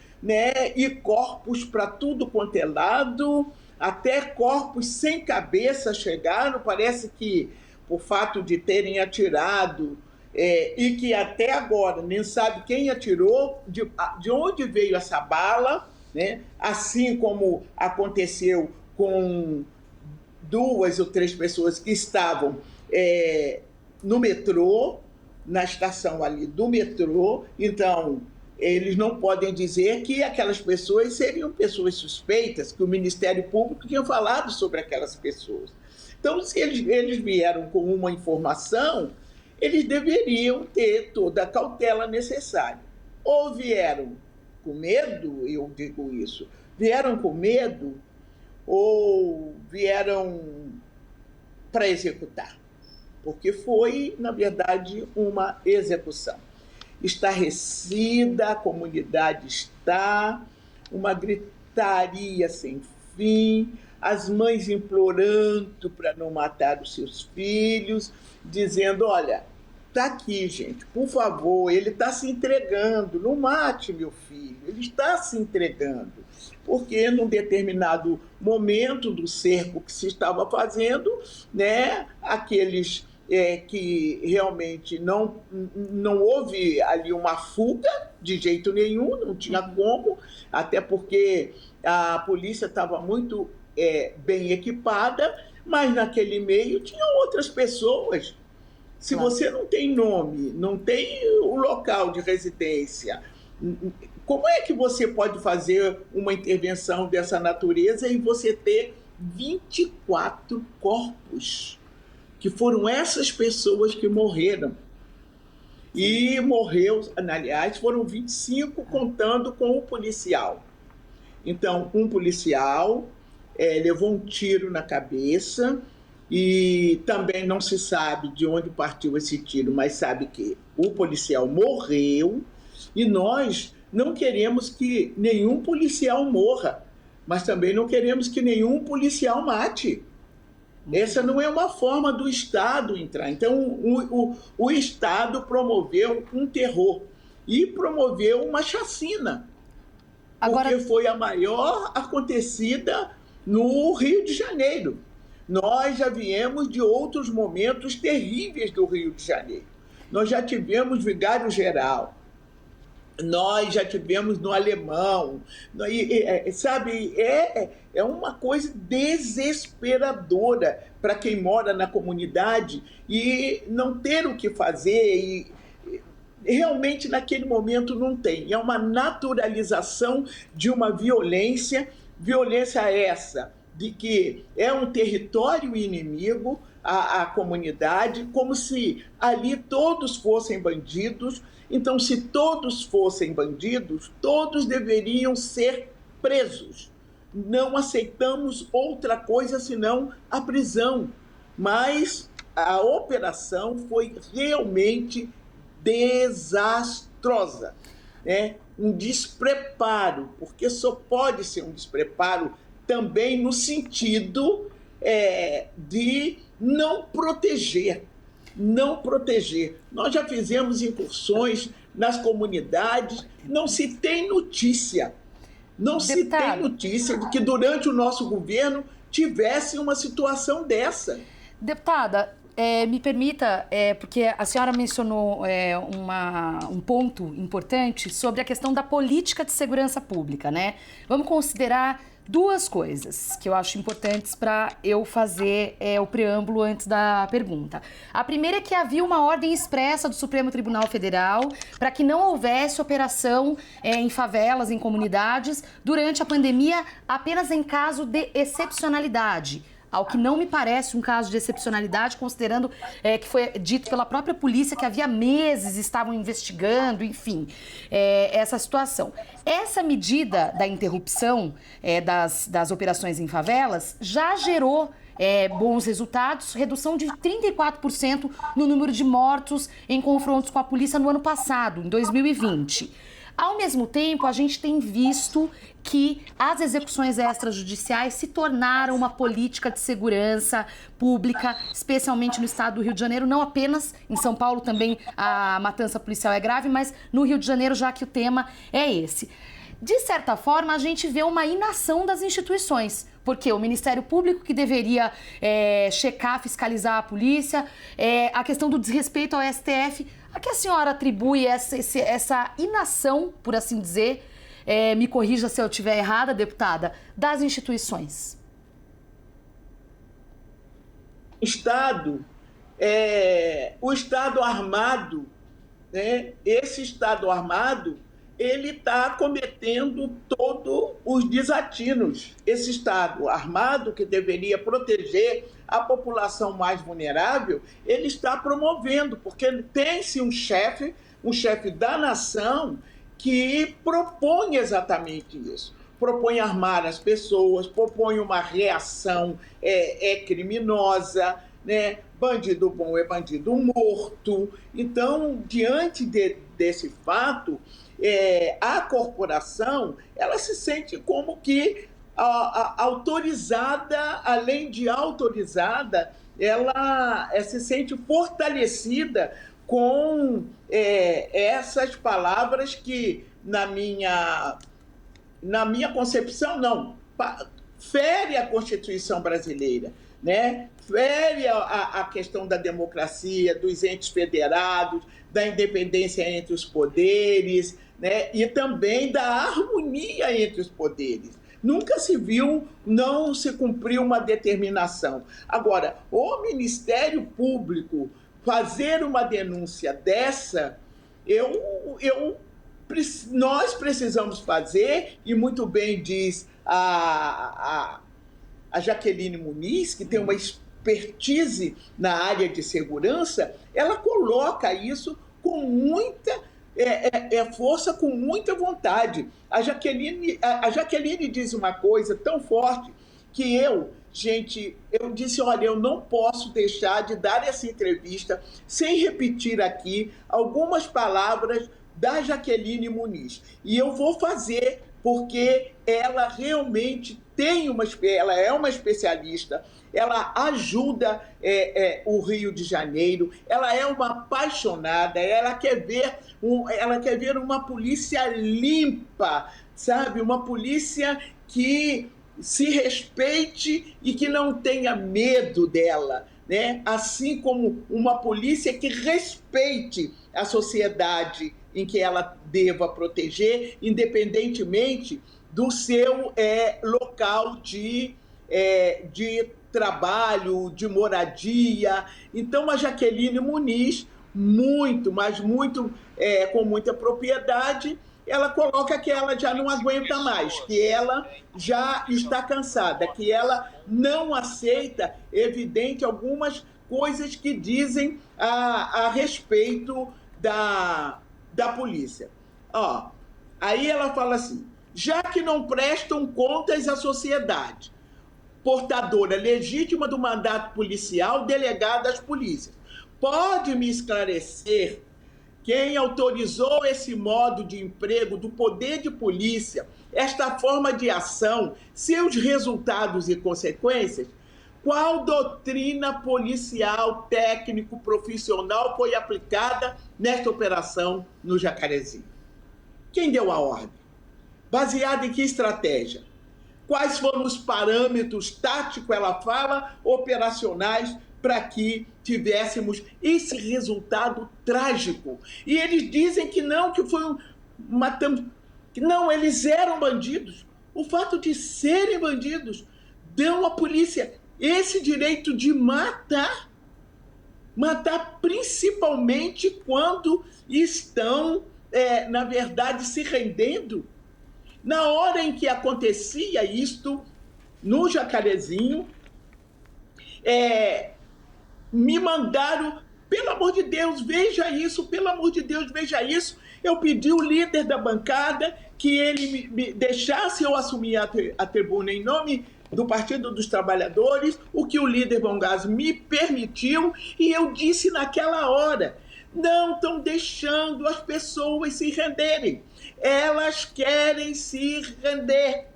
e corpos para tudo quanto é lado, até corpos sem cabeça chegaram. Parece que, por fato de terem atirado, e que até agora nem sabe quem atirou, de onde veio essa bala, assim como aconteceu com 2 ou 3 pessoas que estavam no metrô, na estação ali do metrô. Então, eles não podem dizer que aquelas pessoas seriam pessoas suspeitas, que o Ministério Público tinha falado sobre aquelas pessoas. Então, se eles vieram com uma informação, eles deveriam ter toda a cautela necessária. Ou vieram com medo, eu digo isso, vieram com medo ou vieram para executar, porque foi, na verdade, uma execução. Estarrecida, a comunidade está, uma gritaria sem fim, as mães implorando para não matar os seus filhos, dizendo, olha, está aqui, gente, por favor, ele está se entregando, não mate meu filho, ele está se entregando. Porque num determinado momento do cerco que se estava fazendo, aqueles que realmente não houve ali uma fuga de jeito nenhum, não tinha como, até porque a polícia estava muito bem equipada, mas naquele meio tinham outras pessoas. Se você não tem nome, não tem o local de residência, como é que você pode fazer uma intervenção dessa natureza e você ter 24 corpos? Que foram essas pessoas que morreram. E aliás, foram 25 contando com o policial. Então, um policial levou um tiro na cabeça e também não se sabe de onde partiu esse tiro, mas sabe que o policial morreu e nós não queremos que nenhum policial morra, mas também não queremos que nenhum policial mate. Essa não é uma forma do Estado entrar. Então, o Estado promoveu um terror e promoveu uma chacina, porque foi a maior acontecida no Rio de Janeiro. Nós já viemos de outros momentos terríveis do Rio de Janeiro. Nós já tivemos vigário-geral, nós já tivemos no Alemão, sabe, é uma coisa desesperadora para quem mora na comunidade e não ter o que fazer, e realmente naquele momento não tem. É uma naturalização de uma violência essa, de que é um território inimigo, a comunidade, como se ali todos fossem bandidos. Então, se todos fossem bandidos, todos deveriam ser presos. Não aceitamos outra coisa senão a prisão. Mas a operação foi realmente desastrosa, né? Um despreparo, porque só pode ser um despreparo também no sentido de não proteger. Nós já fizemos incursões nas comunidades, não se tem notícia de que durante o nosso governo tivesse uma situação dessa.
Deputada, me permita, porque a senhora mencionou um ponto importante sobre a questão da política de segurança pública, né? Vamos considerar duas coisas que eu acho importantes para eu fazer o preâmbulo antes da pergunta. A primeira é que havia uma ordem expressa do Supremo Tribunal Federal para que não houvesse operação em favelas, em comunidades, durante a pandemia, apenas em caso de excepcionalidade. Ao que não me parece um caso de excepcionalidade, considerando que foi dito pela própria polícia que havia meses, estavam investigando, enfim, essa situação. Essa medida da interrupção das operações em favelas já gerou bons resultados, redução de 34% no número de mortos em confrontos com a polícia no ano passado, em 2020. Ao mesmo tempo, a gente tem visto que as execuções extrajudiciais se tornaram uma política de segurança pública, especialmente no estado do Rio de Janeiro, não apenas em São Paulo, também a matança policial é grave, mas no Rio de Janeiro, já que o tema é esse. De certa forma, a gente vê uma inação das instituições, porque o Ministério Público, que deveria checar, fiscalizar a polícia, a questão do desrespeito ao STF, a que a senhora atribui essa inação, por assim dizer, me corrija se eu estiver errada, deputada, das instituições?
O Estado armado, né? Esse Estado armado, ele está cometendo todos os desatinos. Esse Estado armado, que deveria proteger a população mais vulnerável, ele está promovendo, porque tem-se um chefe da nação que propõe exatamente isso. Propõe armar as pessoas, propõe uma reação criminosa, né? Bandido bom é bandido morto. Então, diante desse fato, a corporação, ela se sente como que autorizada, além de autorizada, ela se sente fortalecida com essas palavras que, na minha concepção, não, fere a Constituição brasileira. né? Fere a questão da democracia, dos entes federados, da independência entre os poderes, né? E também da harmonia entre os poderes. Nunca se viu não se cumprir uma determinação. Agora, o Ministério Público fazer uma denúncia dessa, nós precisamos fazer, e muito bem diz a Jaqueline Muniz, que tem uma expertise na área de segurança, ela coloca isso com muita força, com muita vontade. A Jaqueline diz uma coisa tão forte que eu disse, olha, eu não posso deixar de dar essa entrevista sem repetir aqui algumas palavras da Jaqueline Muniz. E eu vou fazer porque ela realmente ela é uma especialista, ela ajuda o Rio de Janeiro, ela é uma apaixonada, ela quer ver uma polícia limpa, sabe? Uma polícia que se respeite e que não tenha medo dela, né? Assim como uma polícia que respeite a sociedade em que ela deva proteger, independentemente do seu local de trabalho, de moradia. Então, a Jaqueline Muniz, com muita propriedade, ela coloca que ela já não aguenta mais, que ela já está cansada, que ela não aceita, evidente, algumas coisas que dizem a respeito da polícia. Aí ela fala assim, já que não prestam contas à sociedade, portadora legítima do mandato policial delegada às polícias, pode me esclarecer quem autorizou esse modo de emprego do poder de polícia, esta forma de ação, seus resultados e consequências? Qual doutrina policial, técnico, profissional foi aplicada nesta operação no Jacarezinho? Quem deu a ordem? Baseada em que estratégia? Quais foram os parâmetros táticos, ela fala, operacionais, para que tivéssemos esse resultado trágico? E eles dizem que não, que foi que não, eles eram bandidos. O fato de serem bandidos dão à polícia esse direito de matar principalmente quando estão, na verdade, se rendendo. Na hora em que acontecia isto no Jacarezinho, me mandaram, pelo amor de Deus, veja isso, pelo amor de Deus, veja isso. Eu pedi ao líder da bancada que ele me deixasse eu assumir a tribuna em nome do Partido dos Trabalhadores, o que o líder Bongás me permitiu, e eu disse naquela hora, não estão deixando as pessoas se renderem. Elas querem se render.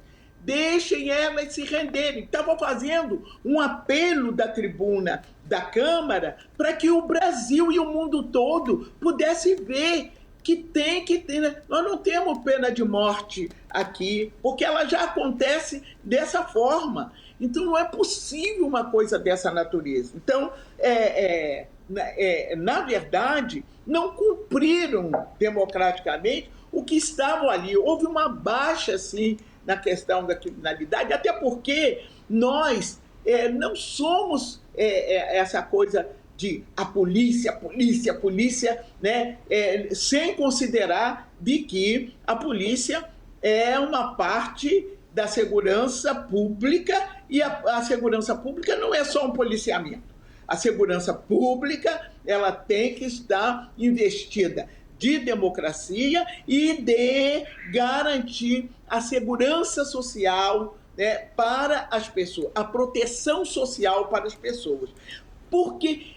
Deixem elas se renderem. Estava fazendo um apelo da tribuna da Câmara para que o Brasil e o mundo todo pudessem ver que tem que ter. Nós não temos pena de morte aqui, porque ela já acontece dessa forma. Então, não é possível uma coisa dessa natureza. Então, na verdade, não cumpriram democraticamente o que estavam ali. Houve uma baixa, sim, na questão da criminalidade, até porque nós não somos essa coisa de a polícia, né? Sem considerar de que a polícia é uma parte da segurança pública, e a segurança pública não é só um policiamento. A segurança pública, ela tem que estar investida de democracia e de garantir a segurança social, né, para as pessoas, a proteção social para as pessoas. Porque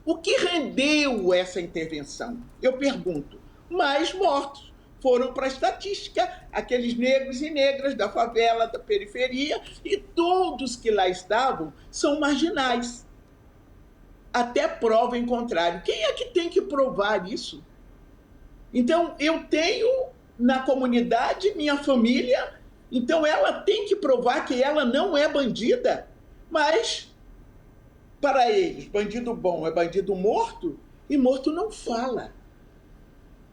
o que rendeu essa intervenção? Eu pergunto, mais mortos foram para a estatística, aqueles negros e negras da favela, da periferia, e todos que lá estavam são marginais. Até prova em contrário. Quem é que tem que provar isso? Então, eu tenho na comunidade minha família, então ela tem que provar que ela não é bandida. Mas, para eles, bandido bom é bandido morto, e morto não fala.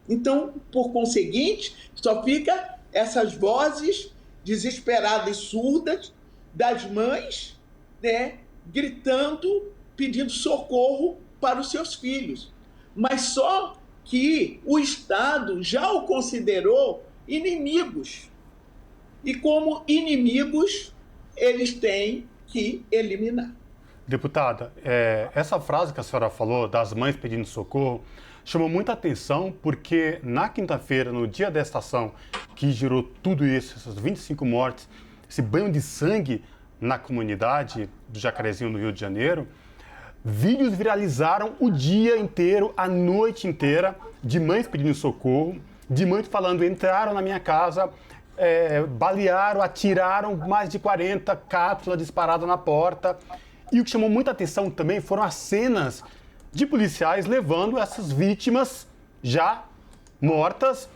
Então, por conseguinte, só fica essas vozes desesperadas e surdas das mães, né, gritando, pedindo socorro para os seus filhos. Mas só que o Estado já o considerou inimigos. E como inimigos, eles têm que eliminar.
Deputada, essa frase que a senhora falou, das mães pedindo socorro, chamou muita atenção porque na quinta-feira, no dia desta ação, que gerou tudo isso, essas 25 mortes, esse banho de sangue na comunidade do Jacarezinho, no Rio de Janeiro, vídeos viralizaram o dia inteiro, a noite inteira, de mães pedindo socorro, de mães falando, entraram na minha casa, balearam, atiraram mais de 40 cápsulas disparadas na porta. E o que chamou muita atenção também foram as cenas de policiais levando essas vítimas já mortas,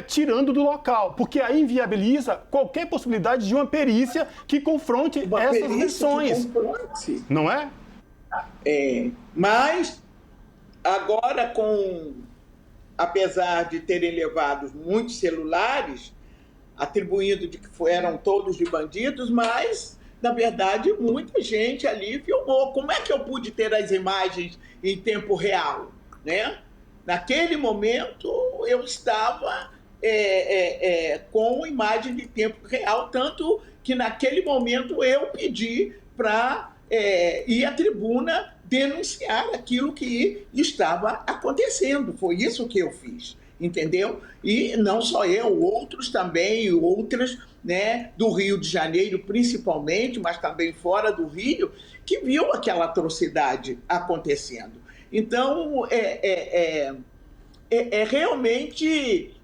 tirando do local, porque aí inviabiliza qualquer possibilidade de uma perícia que confronte essas versões. Não é?
Mas agora, apesar de terem levado muitos celulares, atribuindo de que eram todos de bandidos, mas na verdade, muita gente ali filmou. Como é que eu pude ter as imagens em tempo real, né? Naquele momento, eu estava com imagem de tempo real, tanto que naquele momento eu pedi para ir à tribuna denunciar aquilo que estava acontecendo. Foi isso que eu fiz, entendeu? E não só eu, outros também, outras, né, do Rio de Janeiro principalmente, mas também fora do Rio, que viu aquela atrocidade acontecendo. Então, realmente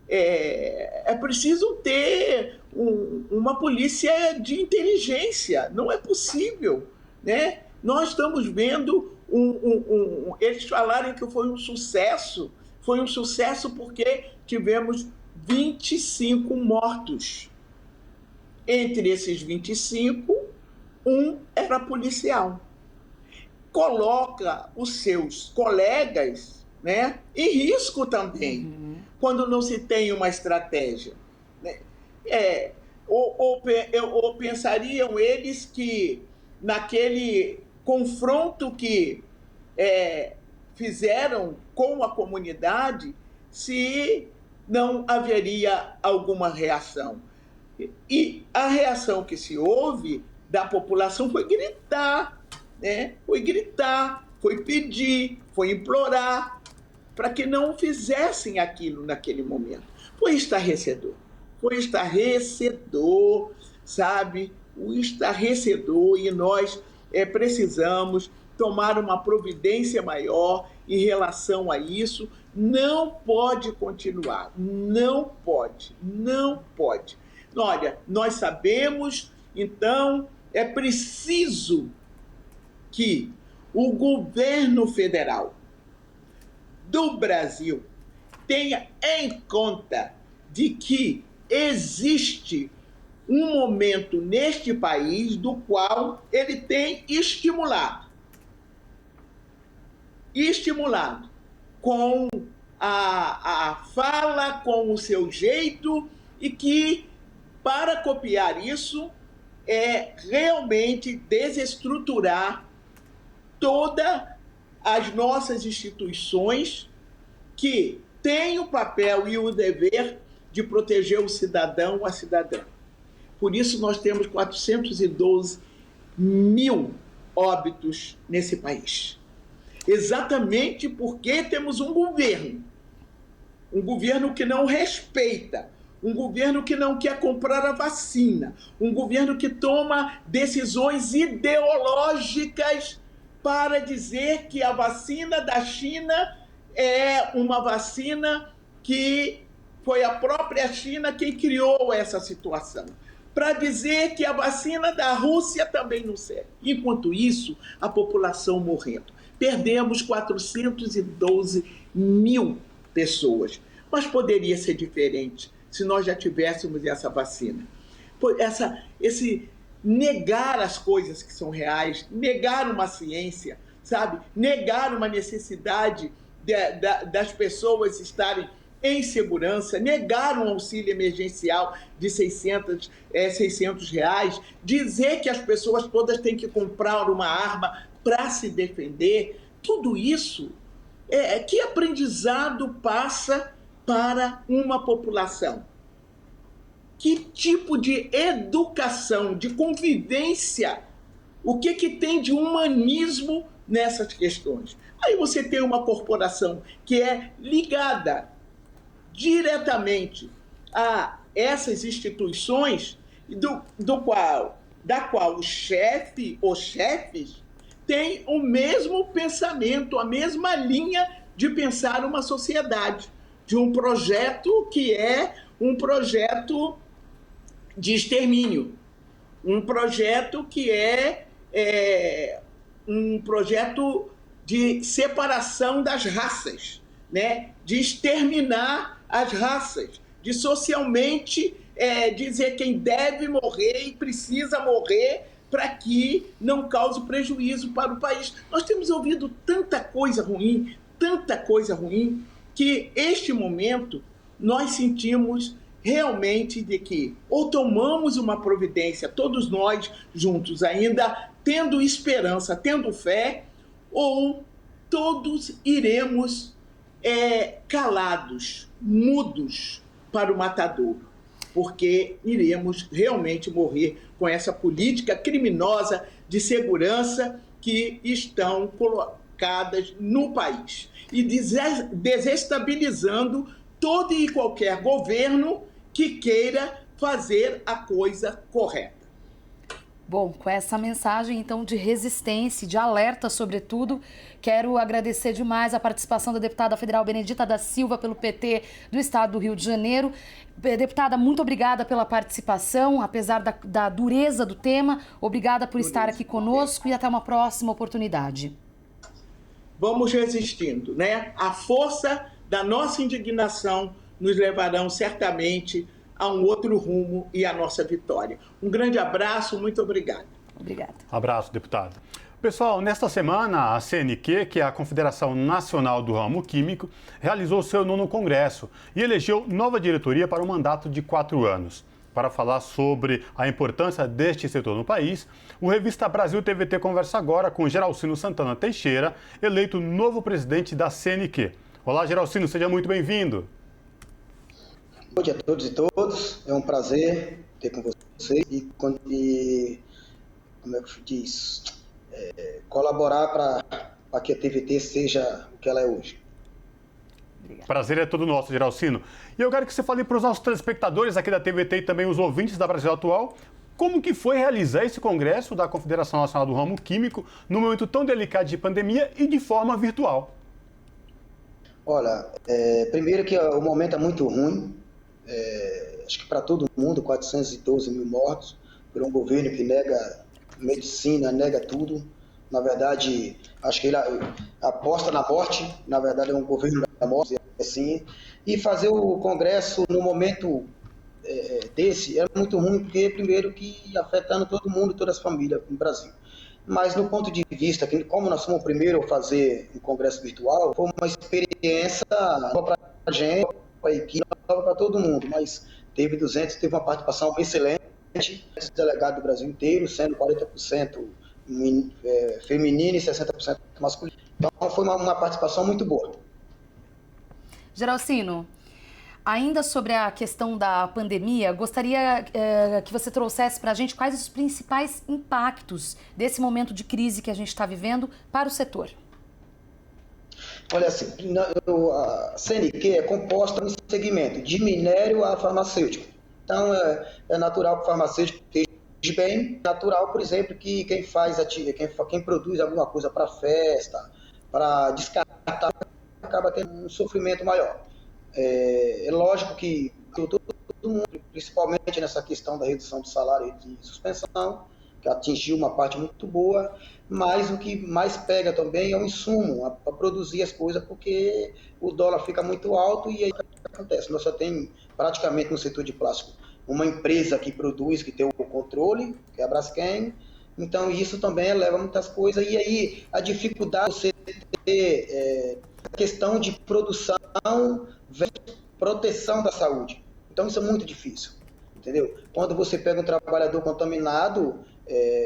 preciso ter uma polícia de inteligência. Não é possível, né? Nós estamos vendo eles falarem que foi um sucesso porque tivemos 25 mortos. Entre esses 25, um era policial. Coloca os seus colegas, né, em risco também, quando não se tem uma estratégia. Né? Ou pensariam eles que naquele confronto que fizeram com a comunidade, se não haveria alguma reação. E a reação que se houve da população foi gritar, né? Foi pedir, foi implorar para que não fizessem aquilo naquele momento. Foi estarrecedor, sabe? O estarrecedor, e nós precisamos tomar uma providência maior em relação a isso. Não pode continuar, não pode. Olha, nós sabemos, então, é preciso que o governo federal do Brasil tenha em conta de que existe um momento neste país do qual ele tem estimulado com a fala, com o seu jeito, e que, para copiar isso, realmente desestruturar todas as nossas instituições que têm o papel e o dever de proteger o cidadão, a cidadã. Por isso nós temos 412 mil óbitos nesse país. Exatamente porque temos um governo que não respeita, um governo que não quer comprar a vacina, um governo que toma decisões ideológicas para dizer que a vacina da China é uma vacina que foi a própria China quem criou essa situação, para dizer que a vacina da Rússia também não serve. Enquanto isso, a população morrendo. Perdemos 412 mil pessoas, mas poderia ser diferente se nós já tivéssemos essa vacina. negar as coisas que são reais, negar uma ciência, sabe? Negar uma necessidade das pessoas estarem em segurança, negar um auxílio emergencial de 600 reais, dizer que as pessoas todas têm que comprar uma arma para se defender. Tudo isso, que aprendizado passa para uma população? Que tipo de educação, de convivência, o que tem de humanismo nessas questões? Aí você tem uma corporação que é ligada diretamente a essas instituições, da qual o chefe ou chefes têm o mesmo pensamento, a mesma linha de pensar uma sociedade, de um projeto que é um projeto de extermínio, um projeto que é um projeto de separação das raças, né? De exterminar as raças, de socialmente dizer quem deve morrer e precisa morrer para que não cause prejuízo para o país. Nós temos ouvido tanta coisa ruim, que este momento nós sentimos realmente de que ou tomamos uma providência, todos nós juntos ainda, tendo esperança, tendo fé, ou todos iremos calados, mudos para o matadouro, porque iremos realmente morrer com essa política criminosa de segurança que estão colocadas no país e desestabilizando todo e qualquer governo que queira fazer a coisa correta.
Bom, com essa mensagem, então, de resistência, de alerta, sobretudo, quero agradecer demais a participação da deputada federal Benedita da Silva, pelo PT do Estado do Rio de Janeiro. Deputada, muito obrigada pela participação, apesar da dureza do tema. Obrigada por estar aqui conosco e até uma próxima oportunidade.
Vamos resistindo, né? A força da nossa indignação nos levarão certamente a um outro rumo e a nossa vitória. Um grande abraço, muito obrigado.
Obrigada.
Abraço, deputado. Pessoal, nesta semana, a CNQ, que é a Confederação Nacional do Ramo Químico, realizou seu 9º congresso e elegeu nova diretoria para um mandato de 4 anos. Para falar sobre a importância deste setor no país, o Revista Brasil TVT conversa agora com Geralcino Santana Teixeira, eleito novo presidente da CNQ. Olá, Geralcino, seja muito bem-vindo.
Bom dia a todos e todas, é um prazer ter com vocês e como é que diz, colaborar para que a TVT seja o que ela é hoje.
Obrigado. Prazer é todo nosso, Geralcino. E eu quero que você fale para os nossos telespectadores aqui da TVT e também os ouvintes da Brasil Atual, como que foi realizar esse congresso da Confederação Nacional do Ramo Químico num momento tão delicado de pandemia e de forma virtual.
Olha, primeiro que o momento é muito ruim. Acho que para todo mundo, 412 mil mortos, por um governo que nega medicina, nega tudo. Na verdade, acho que ele aposta na morte, na verdade é um governo da morte, assim. E fazer o Congresso no momento desse é muito ruim, porque primeiro que afetando todo mundo, todas as famílias no Brasil. Mas no ponto de vista, que como nós fomos o primeiro a fazer um Congresso virtual, foi uma experiência nova para a gente, para a equipe, para todo mundo, mas teve uma participação excelente, delegado do Brasil inteiro, sendo 40% feminino e 60% masculino. Então foi uma participação muito boa.
Geralcino, ainda sobre a questão da pandemia, gostaria que você trouxesse para a gente quais os principais impactos desse momento de crise que a gente está vivendo para o setor.
Olha, assim, a CNQ é composta no segmento de minério a farmacêutico. Então, é natural que o farmacêutico esteja bem, natural, por exemplo, que quem produz alguma coisa para festa, para descartar, acaba tendo um sofrimento maior. É lógico que todo mundo, principalmente nessa questão da redução do salário e de suspensão, que atingiu uma parte muito boa, mas o que mais pega também é o insumo para produzir as coisas, porque o dólar fica muito alto e aí o que acontece? Nós só tem praticamente no setor de plástico uma empresa que produz, que tem o controle, que é a Braskem. Então, isso também eleva muitas coisas. E aí, a dificuldade de você ter a questão de produção versus proteção da saúde. Então, isso é muito difícil, entendeu? Quando você pega um trabalhador contaminado,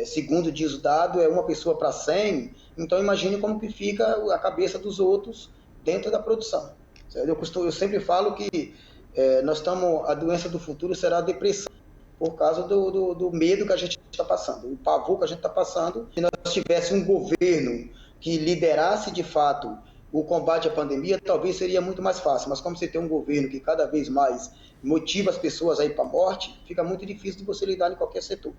segundo diz o dado, é uma pessoa para 100, então imagine como que fica a cabeça dos outros dentro da produção. Eu sempre falo que a doença do futuro será a depressão, por causa do medo que a gente está passando, o pavor que a gente está passando. Se nós tivéssemos um governo que liderasse de fato o combate à pandemia, talvez seria muito mais fácil, mas como você tem um governo que cada vez mais motiva as pessoas a ir para a morte, fica muito difícil de você lidar em qualquer setor.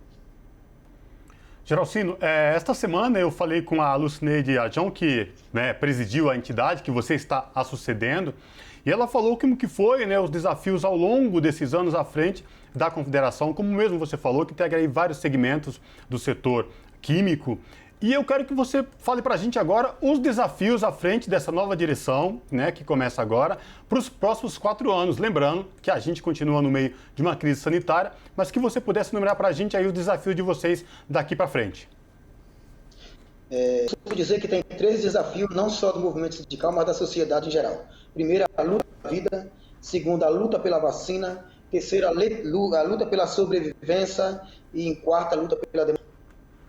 Geralcino, esta semana eu falei com a Lucineide Ajão, que presidiu a entidade que você está a sucedendo, e ela falou como que foi, os desafios ao longo desses anos à frente da Confederação, como mesmo você falou, que integra aí vários segmentos do setor químico. E eu quero que você fale para a gente agora os desafios à frente dessa nova direção, que começa agora, para os próximos 4 anos. Lembrando que a gente continua no meio de uma crise sanitária, mas que você pudesse enumerar para a gente aí os desafios de vocês daqui para frente.
Eu vou dizer que tem 3 desafios, não só do movimento sindical, mas da sociedade em geral. Primeiro, a luta pela vida. Segundo, a luta pela vacina. Terceiro, a luta pela sobrevivência. E em quarto, a luta pela democracia.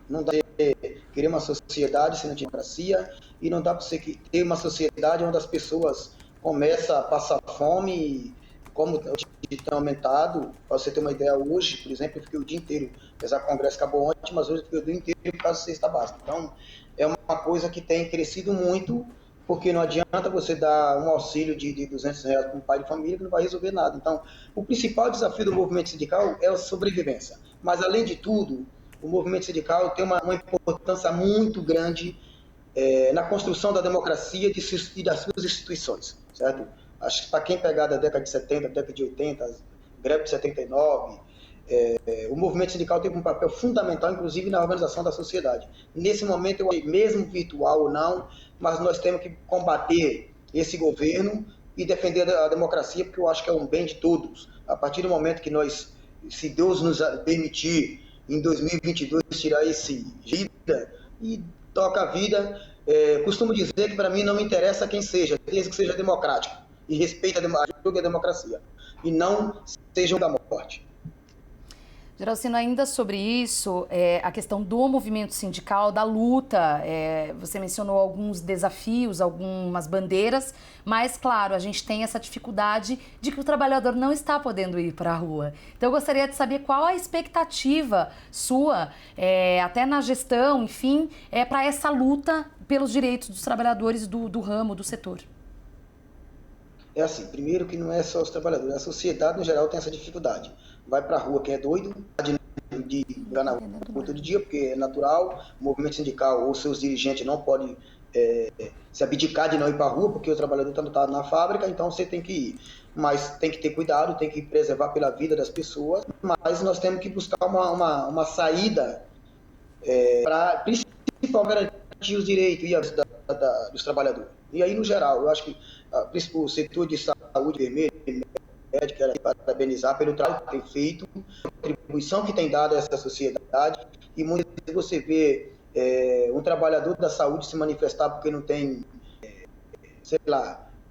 Não dá para querer uma sociedade sem democracia, e não dá para você ter uma sociedade onde as pessoas começam a passar fome, como o dia tem aumentado. Para você ter uma ideia, hoje, por exemplo, eu fiquei o dia inteiro, apesar que o congresso acabou ontem, mas hoje eu fiquei o dia inteiro por causa da cesta básica. Então, é uma coisa que tem crescido muito, porque não adianta você dar um auxílio de R$200 para um pai de família que não vai resolver nada. Então, o principal desafio do movimento sindical é a sobrevivência. Mas, além de tudo, o movimento sindical tem uma importância muito grande na construção da democracia e das suas instituições, certo? Acho que para quem pegar da década de 70, década de 80, greve de 79, o movimento sindical teve um papel fundamental, inclusive na organização da sociedade. Nesse momento, mesmo virtual ou não, mas nós temos que combater esse governo e defender a democracia, porque eu acho que é um bem de todos. A partir do momento que nós, se Deus nos permitir, em 2022, tirar esse vida e toca a vida. Costumo dizer que para mim não me interessa quem seja, desde que seja democrático e respeite a democracia e não seja da morte.
Geralcino, ainda sobre isso, a questão do movimento sindical, da luta, você mencionou alguns desafios, algumas bandeiras, mas, claro, a gente tem essa dificuldade de que o trabalhador não está podendo ir para a rua. Então, eu gostaria de saber qual a expectativa sua, até na gestão, enfim, para essa luta pelos direitos dos trabalhadores do ramo, do setor.
É assim, primeiro que não é só os trabalhadores, a sociedade, no geral, tem essa dificuldade. Vai para a rua quem é doido, de ir na rua todo dia, porque é natural, o movimento sindical ou seus dirigentes não podem se abdicar de não ir para a rua, porque o trabalhador está na fábrica, então você tem que ir. Mas tem que ter cuidado, tem que preservar pela vida das pessoas, mas nós temos que buscar uma saída para, principalmente, garantir os direitos e dos trabalhadores. E aí, no geral, eu acho que o setor de saúde vermelho, médico, quero parabenizar pelo trabalho que tem feito, a contribuição que tem dado a essa sociedade, e muitas vezes você vê um trabalhador da saúde se manifestar porque não tem,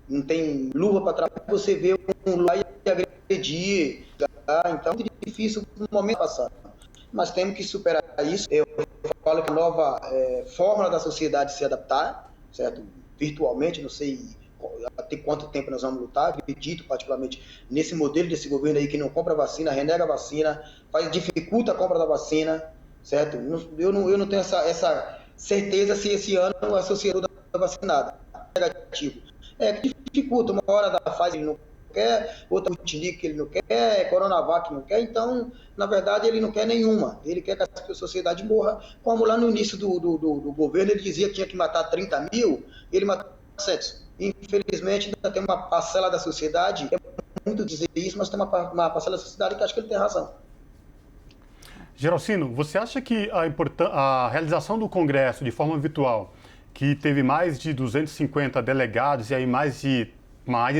não tem luva para trabalhar, você vê um lá e agredir, então é muito difícil no momento passado. Mas temos que superar isso. Eu falo que a nova forma da sociedade se adaptar, certo? Virtualmente, não sei até quanto tempo nós vamos lutar, acredito particularmente nesse modelo desse governo aí que não compra vacina, renega a vacina, dificulta a compra da vacina, certo? Eu não tenho essa certeza se esse ano a sociedade está vacinada. Negativo. Que dificulta, uma hora da fase ele não quer, outra Sputnik que ele não quer, Coronavac não quer, então, na verdade, ele não quer nenhuma. Ele quer que a sociedade morra, como lá no início do governo ele dizia que tinha que matar 30 mil, ele matou 700. Infelizmente, ainda tem uma parcela da sociedade, é muito dizer isso, mas tem uma parcela da sociedade que acho que ele tem razão.
Geralcino, você acha que a realização do Congresso de forma virtual, que teve mais de 250 delegados e aí mais de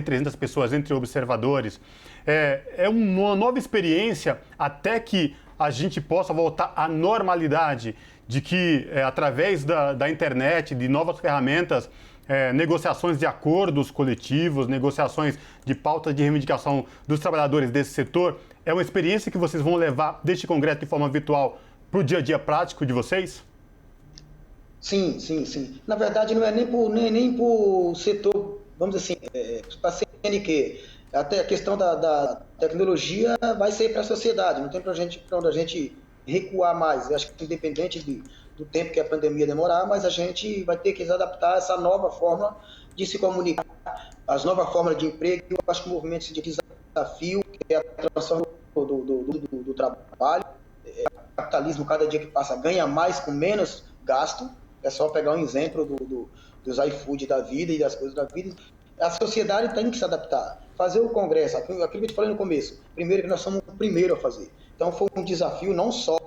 300 pessoas entre observadores, É uma nova experiência até que a gente possa voltar à normalidade, de que através da internet, de novas ferramentas, negociações de acordos coletivos, negociações de pautas de reivindicação dos trabalhadores desse setor, é uma experiência que vocês vão levar deste congresso de forma virtual para o dia a dia prático de vocês?
Sim. Na verdade, não é nem por setor, vamos dizer assim, para a CNQ. Até a questão da tecnologia vai ser para a sociedade, não tem para onde a gente recuar mais. Eu acho que independente do tempo que a pandemia demorar, mas a gente vai ter que se adaptar a essa nova forma de se comunicar, as novas formas de emprego. Eu acho que o movimento de desafio, que é a transformação do trabalho, o capitalismo, cada dia que passa, ganha mais com menos gasto. É só pegar um exemplo dos iFood da vida e das coisas da vida. A sociedade tem que se adaptar, fazer o congresso, aquilo que eu te falei no começo, primeiro que nós somos o primeiro a fazer. Então foi um desafio não só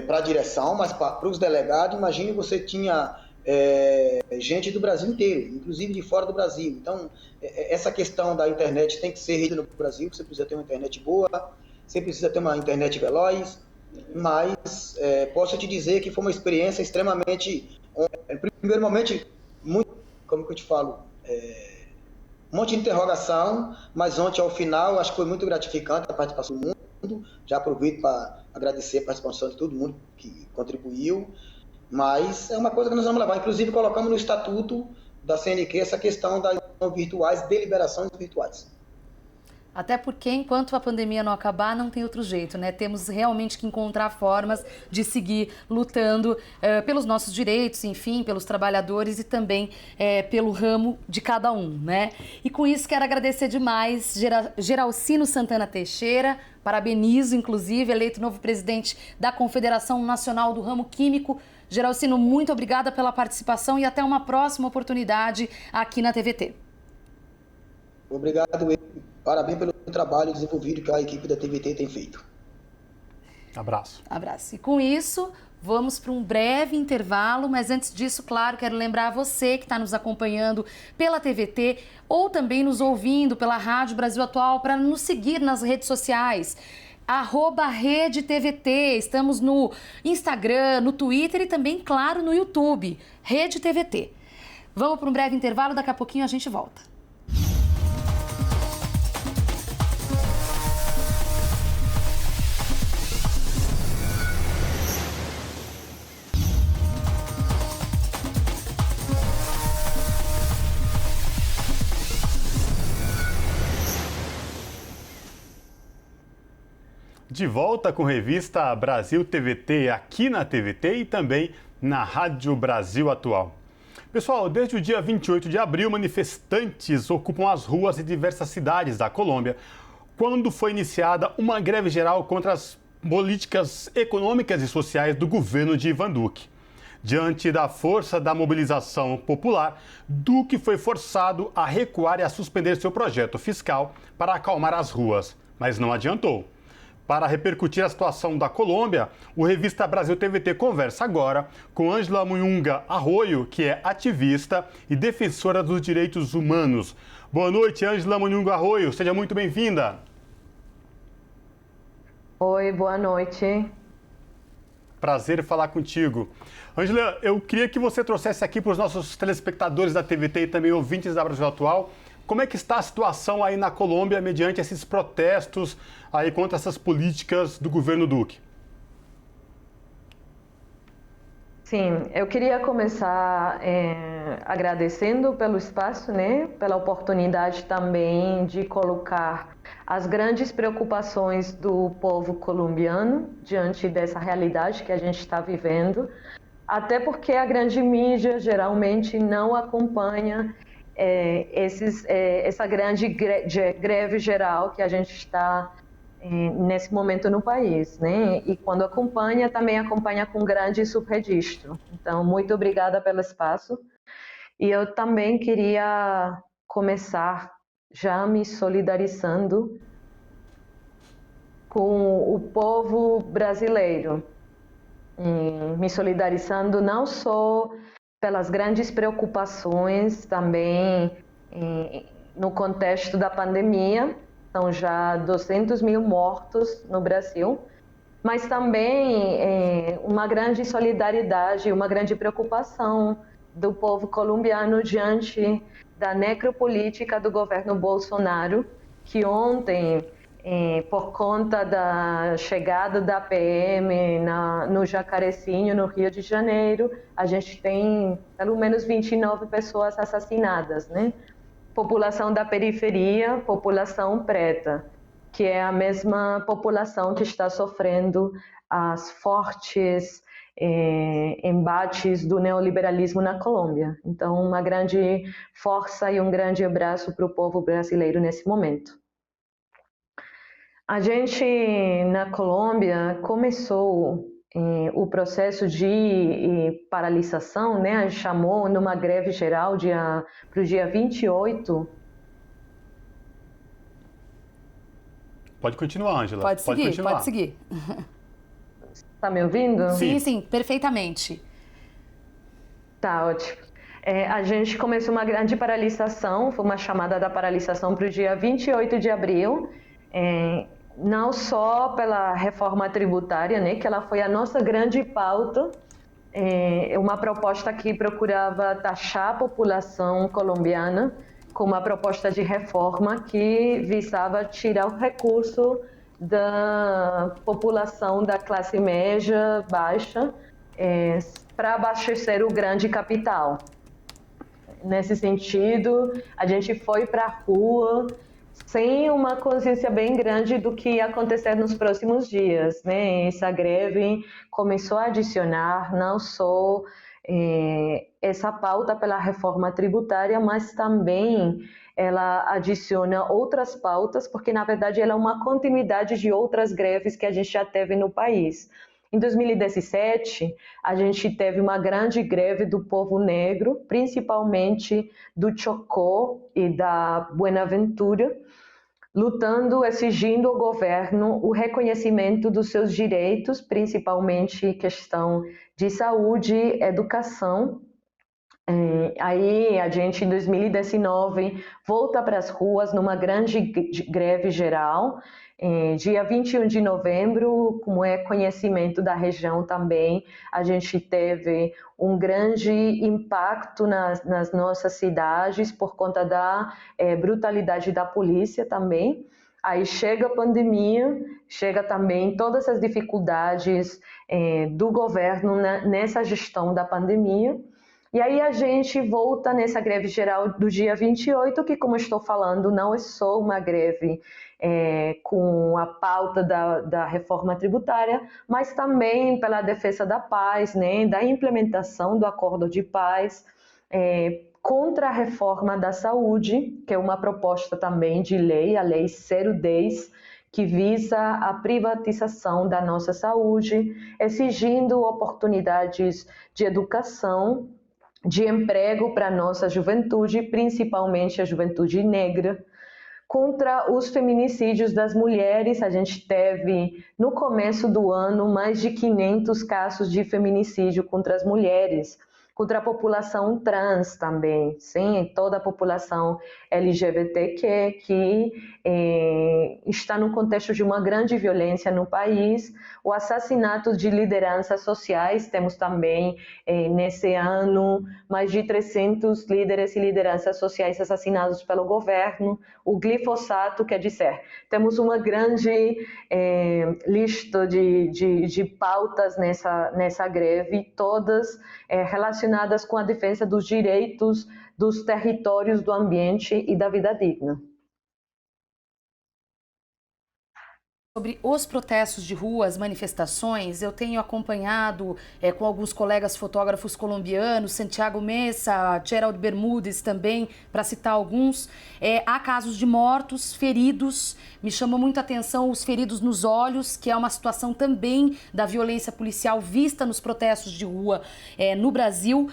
para a direção, mas para os delegados. Imagine, você tinha gente do Brasil inteiro, inclusive de fora do Brasil. Então essa questão da internet tem que ser rede no Brasil, você precisa ter uma internet boa, você precisa ter uma internet veloz, mas posso te dizer que foi uma experiência extremamente, primeiro momento, muito, como que eu te falo, um monte de interrogação, mas ontem ao final acho que foi muito gratificante a participação do mundo. Já aproveito para agradecer a participação de todo mundo que contribuiu, mas é uma coisa que nós vamos levar. Inclusive colocamos no estatuto da CNQ essa questão das virtuais, deliberações virtuais.
Até porque, enquanto a pandemia não acabar, não tem outro jeito, né? Temos realmente que encontrar formas de seguir lutando pelos nossos direitos, enfim, pelos trabalhadores e também pelo ramo de cada um, né? E com isso quero agradecer demais Geralcino Santana Teixeira, parabenizo, inclusive, eleito novo presidente da Confederação Nacional do Ramo Químico. Geralcino, muito obrigada pela participação e até uma próxima oportunidade aqui na TVT.
Obrigado, parabéns pelo trabalho desenvolvido que a equipe da TVT tem feito.
Abraço.
Abraço. E com isso, vamos para um breve intervalo, mas antes disso, claro, quero lembrar você que está nos acompanhando pela TVT ou também nos ouvindo pela Rádio Brasil Atual para nos seguir nas redes sociais. @RedeTVT, estamos no Instagram, no Twitter e também, claro, no YouTube, Rede TVT. Vamos para um breve intervalo, daqui a pouquinho a gente volta.
De volta com a revista Brasil TVT, aqui na TVT e também na Rádio Brasil Atual. Pessoal, desde o dia 28 de abril, manifestantes ocupam as ruas de diversas cidades da Colômbia, quando foi iniciada uma greve geral contra as políticas econômicas e sociais do governo de Ivan Duque. Diante da força da mobilização popular, Duque foi forçado a recuar e a suspender seu projeto fiscal para acalmar as ruas, mas não adiantou. Para repercutir a situação da Colômbia, o Revista Brasil TVT conversa agora com Ângela Munhunga Arroyo, que é ativista e defensora dos direitos humanos. Boa noite, Ângela Munhunga Arroyo, seja muito bem-vinda.
Oi, boa noite.
Prazer falar contigo. Ângela, eu queria que você trouxesse aqui para os nossos telespectadores da TVT e também ouvintes da Brasil Atual, como é que está a situação aí na Colômbia mediante esses protestos aí contra essas políticas do governo Duque?
Sim, eu queria começar agradecendo pelo espaço, né, pela oportunidade também de colocar as grandes preocupações do povo colombiano diante dessa realidade que a gente está vivendo, até porque a grande mídia geralmente não acompanha essa grande greve geral que a gente está nesse momento no país, né? E quando acompanha, também acompanha com grande subregistro. Então, muito obrigada pelo espaço. E eu também queria começar já me solidarizando com o povo brasileiro, me solidarizando não só pelas grandes preocupações também no contexto da pandemia, são já 200 mil mortos no Brasil, mas também uma grande solidariedade, uma grande preocupação do povo colombiano diante da necropolítica do governo Bolsonaro, que ontem, por conta da chegada da PM no Jacarezinho, no Rio de Janeiro, a gente tem pelo menos 29 pessoas assassinadas, né? População da periferia, população preta, que é a mesma população que está sofrendo as fortes embates do neoliberalismo na Colômbia. Então, uma grande força e um grande abraço para o povo brasileiro nesse momento. A gente, na Colômbia, começou o processo de paralisação, né? A gente chamou numa greve geral para o dia 28.
Pode continuar, Ângela.
Pode seguir.
Está me ouvindo?
Sim, perfeitamente.
Tá, ótimo. A gente começou uma grande paralisação, foi uma chamada da paralisação para o dia 28 de abril, não só pela reforma tributária, né, que ela foi a nossa grande pauta, uma proposta que procurava taxar a população colombiana com uma proposta de reforma que visava tirar o recurso da população da classe média baixa para abastecer o grande capital. Nesse sentido, a gente foi para a rua sem uma consciência bem grande do que ia acontecer nos próximos dias, né? Essa greve começou a adicionar não só essa pauta pela reforma tributária, mas também ela adiciona outras pautas, porque na verdade ela é uma continuidade de outras greves que a gente já teve no país. Em 2017, a gente teve uma grande greve do povo negro, principalmente do Chocó e da Buenaventura, lutando, exigindo ao governo o reconhecimento dos seus direitos, principalmente questão de saúde, educação. Aí a gente, em 2019, volta para as ruas numa grande greve geral. Dia 21 de novembro, como é conhecimento da região também, a gente teve um grande impacto nas nossas cidades por conta da brutalidade da polícia também. Aí chega a pandemia, chega também todas as dificuldades do governo nessa gestão da pandemia. E aí a gente volta nessa greve geral do dia 28, que, como eu estou falando, não é só uma greve com a pauta da reforma tributária, mas também pela defesa da paz, né, da implementação do acordo de paz, contra a reforma da saúde, que é uma proposta também de lei, a Lei 010, que visa a privatização da nossa saúde, exigindo oportunidades de educação, de emprego para a nossa juventude, principalmente a juventude negra. Contra os feminicídios das mulheres, a gente teve, no começo do ano, mais de 500 casos de feminicídio contra as mulheres, contra a população trans também, sim, toda a população LGBTQ que está no contexto de uma grande violência no país. O assassinato de lideranças sociais, temos também nesse ano mais de 300 líderes e lideranças sociais assassinados pelo governo. O glifosato, quer dizer, temos uma grande lista de pautas nessa greve, todas relacionadas com a defesa dos direitos, dos territórios, do ambiente e da vida digna.
Sobre os protestos de rua, as manifestações, eu tenho acompanhado com alguns colegas fotógrafos colombianos, Santiago Mesa, Gerald Bermúdez também, para citar alguns. Há casos de mortos, feridos. Me chamou muito a atenção os feridos nos olhos, que é uma situação também da violência policial vista nos protestos de rua no Brasil.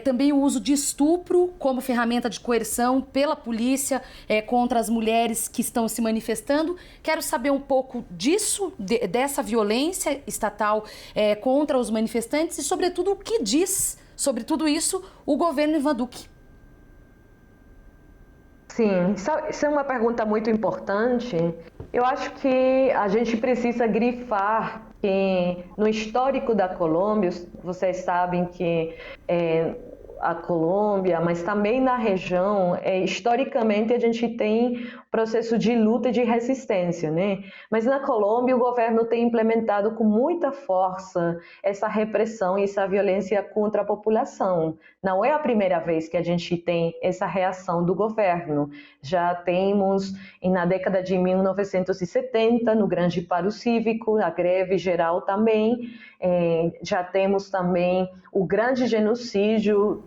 Também o uso de estupro como ferramenta de coerção pela polícia contra as mulheres que estão se manifestando. Quero saber um pouco disso, dessa violência estatal contra os manifestantes e, sobretudo, o que diz sobre tudo isso o governo Ivan Duque.
Sim, isso é uma pergunta muito importante. Eu acho que a gente precisa grifar que no histórico da Colômbia, vocês sabem que a Colômbia, mas também na região, historicamente a gente tem processo de luta e de resistência, né? Mas na Colômbia o governo tem implementado com muita força essa repressão e essa violência contra a população. Não é a primeira vez que a gente tem essa reação do governo. Já temos na década de 1970, no Grande Paro Cívico, a greve geral também. Já temos também o grande genocídio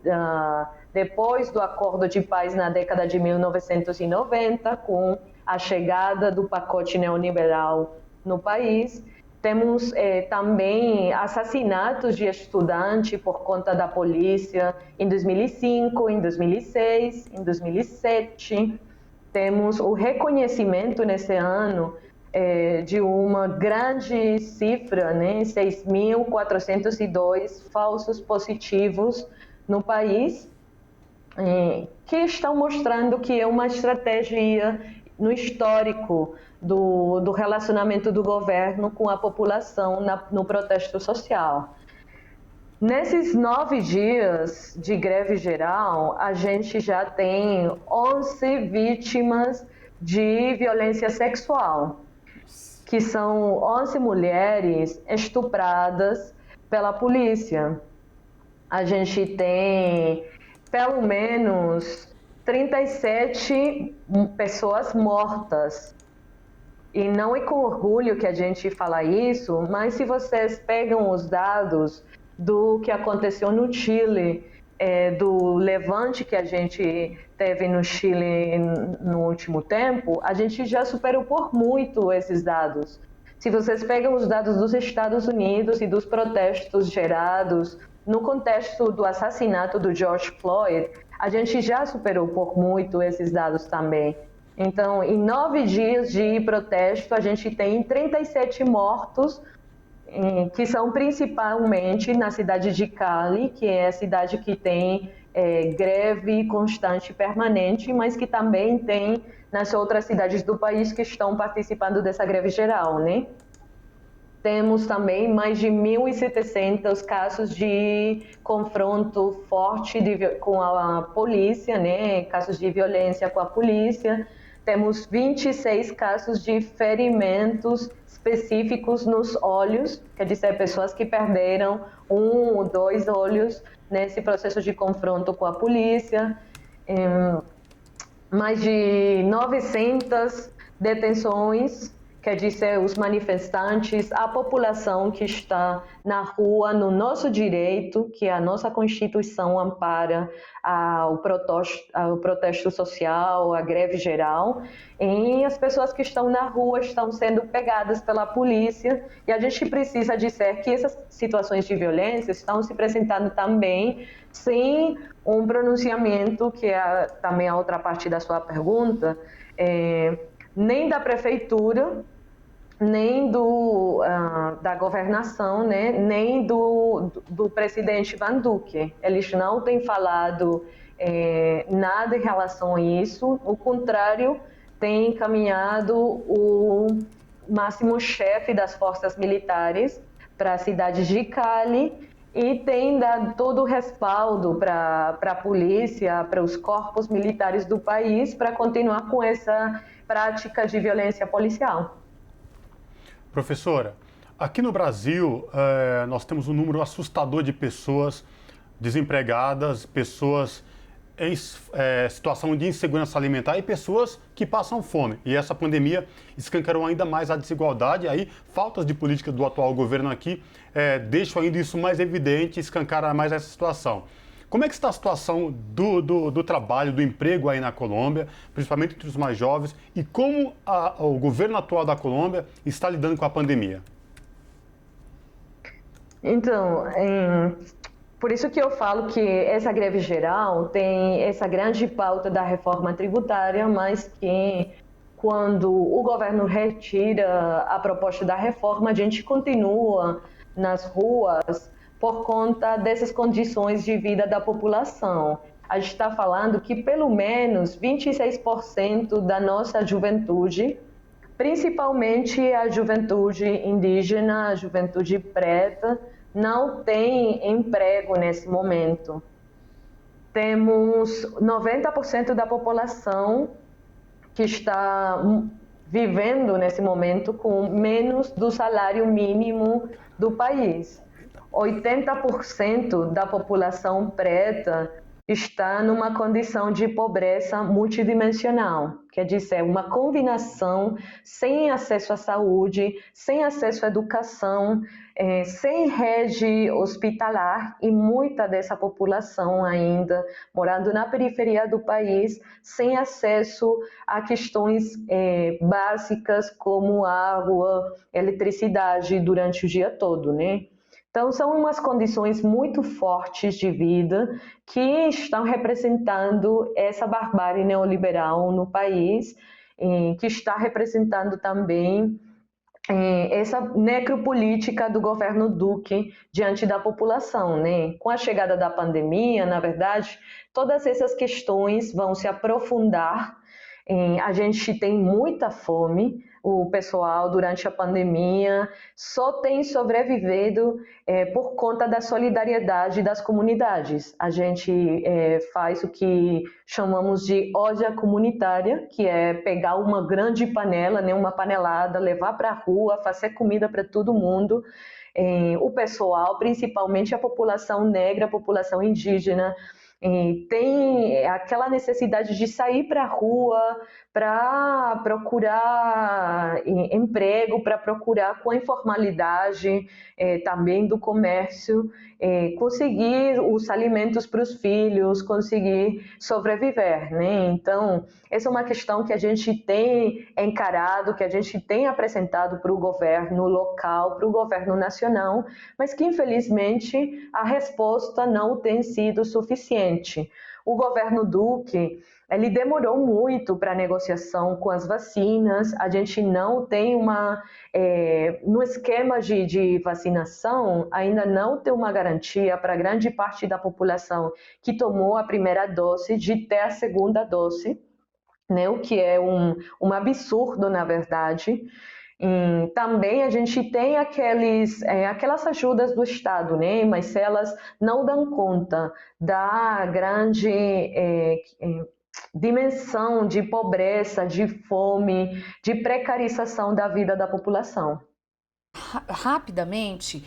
depois do Acordo de Paz na década de 1990, com a chegada do pacote neoliberal no país. Temos também assassinatos de estudantes por conta da polícia em 2005, em 2006, em 2007. Temos o reconhecimento nesse ano de uma grande cifra, né? 6.402 falsos positivos no país, que estão mostrando que é uma estratégia no histórico do relacionamento do governo com a população no protesto social. Nesses 9 dias de greve geral, a gente já tem 11 vítimas de violência sexual, que são 11 mulheres estupradas pela polícia. A gente tem pelo menos 37 pessoas mortas. E não é com orgulho que a gente fala isso, mas se vocês pegam os dados do que aconteceu no Chile, do levante que a gente teve no Chile no último tempo, a gente já superou por muito esses dados. Se vocês pegam os dados dos Estados Unidos e dos protestos gerados no contexto do assassinato do George Floyd, a gente já superou por muito esses dados também. Então, em 9 dias de protesto, a gente tem 37 mortos, que são principalmente na cidade de Cali, que é a cidade que tem greve constante e permanente, mas que também tem nas outras cidades do país que estão participando dessa greve geral, né? Temos também mais de 1.700 casos de confronto forte com a polícia, né? Casos de violência com a polícia. Temos 26 casos de ferimentos específicos nos olhos, quer dizer, pessoas que perderam 1 ou 2 olhos nesse processo de confronto com a polícia. Mais de 900 detenções, quer dizer, os manifestantes, a população que está na rua, no nosso direito, que a nossa Constituição ampara o protesto social, a greve geral, e as pessoas que estão na rua estão sendo pegadas pela polícia, e a gente precisa dizer que essas situações de violência estão se apresentando também sem um pronunciamento, que é também a outra parte da sua pergunta, nem da prefeitura, nem da governação, né? Nem do presidente Ivan Duque. Eles não têm falado nada em relação a isso. Ao contrário, tem encaminhado o máximo chefe das forças militares para a cidade de Cali e tem dado todo o respaldo para a polícia, para os corpos militares do país, para continuar com essa prática de violência policial.
Professora, aqui no Brasil, nós temos um número assustador de pessoas desempregadas, pessoas em situação de insegurança alimentar e pessoas que passam fome. E essa pandemia escancarou ainda mais a desigualdade, aí faltas de política do atual governo aqui deixam ainda isso mais evidente, escancara mais essa situação. Como é que está a situação do trabalho, do emprego aí na Colômbia, principalmente entre os mais jovens, e como o governo atual da Colômbia está lidando com a pandemia?
Então, por isso que eu falo que essa greve geral tem essa grande pauta da reforma tributária, mas que quando o governo retira a proposta da reforma, a gente continua nas ruas por conta dessas condições de vida da população. a gente está falando que pelo menos 26% da nossa juventude, principalmente a juventude indígena, a juventude preta, não tem emprego nesse momento. Temos 90% da população que está vivendo nesse momento com menos do salário mínimo do país. 80% da população preta está numa condição de pobreza multidimensional, quer dizer, uma combinação sem acesso à saúde, sem acesso à educação, sem rede hospitalar, e muita dessa população ainda morando na periferia do país, sem acesso a questões básicas como água, eletricidade durante o dia todo, né? Então, são umas condições muito fortes de vida que estão representando essa barbárie neoliberal no país, que está representando também essa necropolítica do governo Duque diante da população, né? Com a chegada da pandemia, na verdade, todas essas questões vão se aprofundar. A gente tem muita fome. O pessoal, durante a pandemia, só tem sobrevivido por conta da solidariedade das comunidades. A gente faz o que chamamos de oja comunitária, que é pegar uma grande panela, né, uma panelada, levar para a rua, fazer comida para todo mundo. O pessoal, principalmente a população negra, a população indígena, tem aquela necessidade de sair para a rua para procurar emprego, para procurar com a informalidade também do comércio, conseguir os alimentos para os filhos, conseguir sobreviver, né? Então, essa é uma questão que a gente tem encarado, que a gente tem apresentado para o governo local, para o governo nacional, mas que, infelizmente, a resposta não tem sido suficiente. O governo Duque, ele demorou muito para a negociação com as vacinas, a gente não tem no esquema de vacinação, ainda não tem uma garantia para grande parte da população que tomou a primeira dose de ter a segunda dose, né, o que é um absurdo, na verdade. Também a gente tem aquelas ajudas do Estado, né? Mas elas não dão conta da grande dimensão de pobreza, de fome, de precarização da vida da população.
Rapidamente,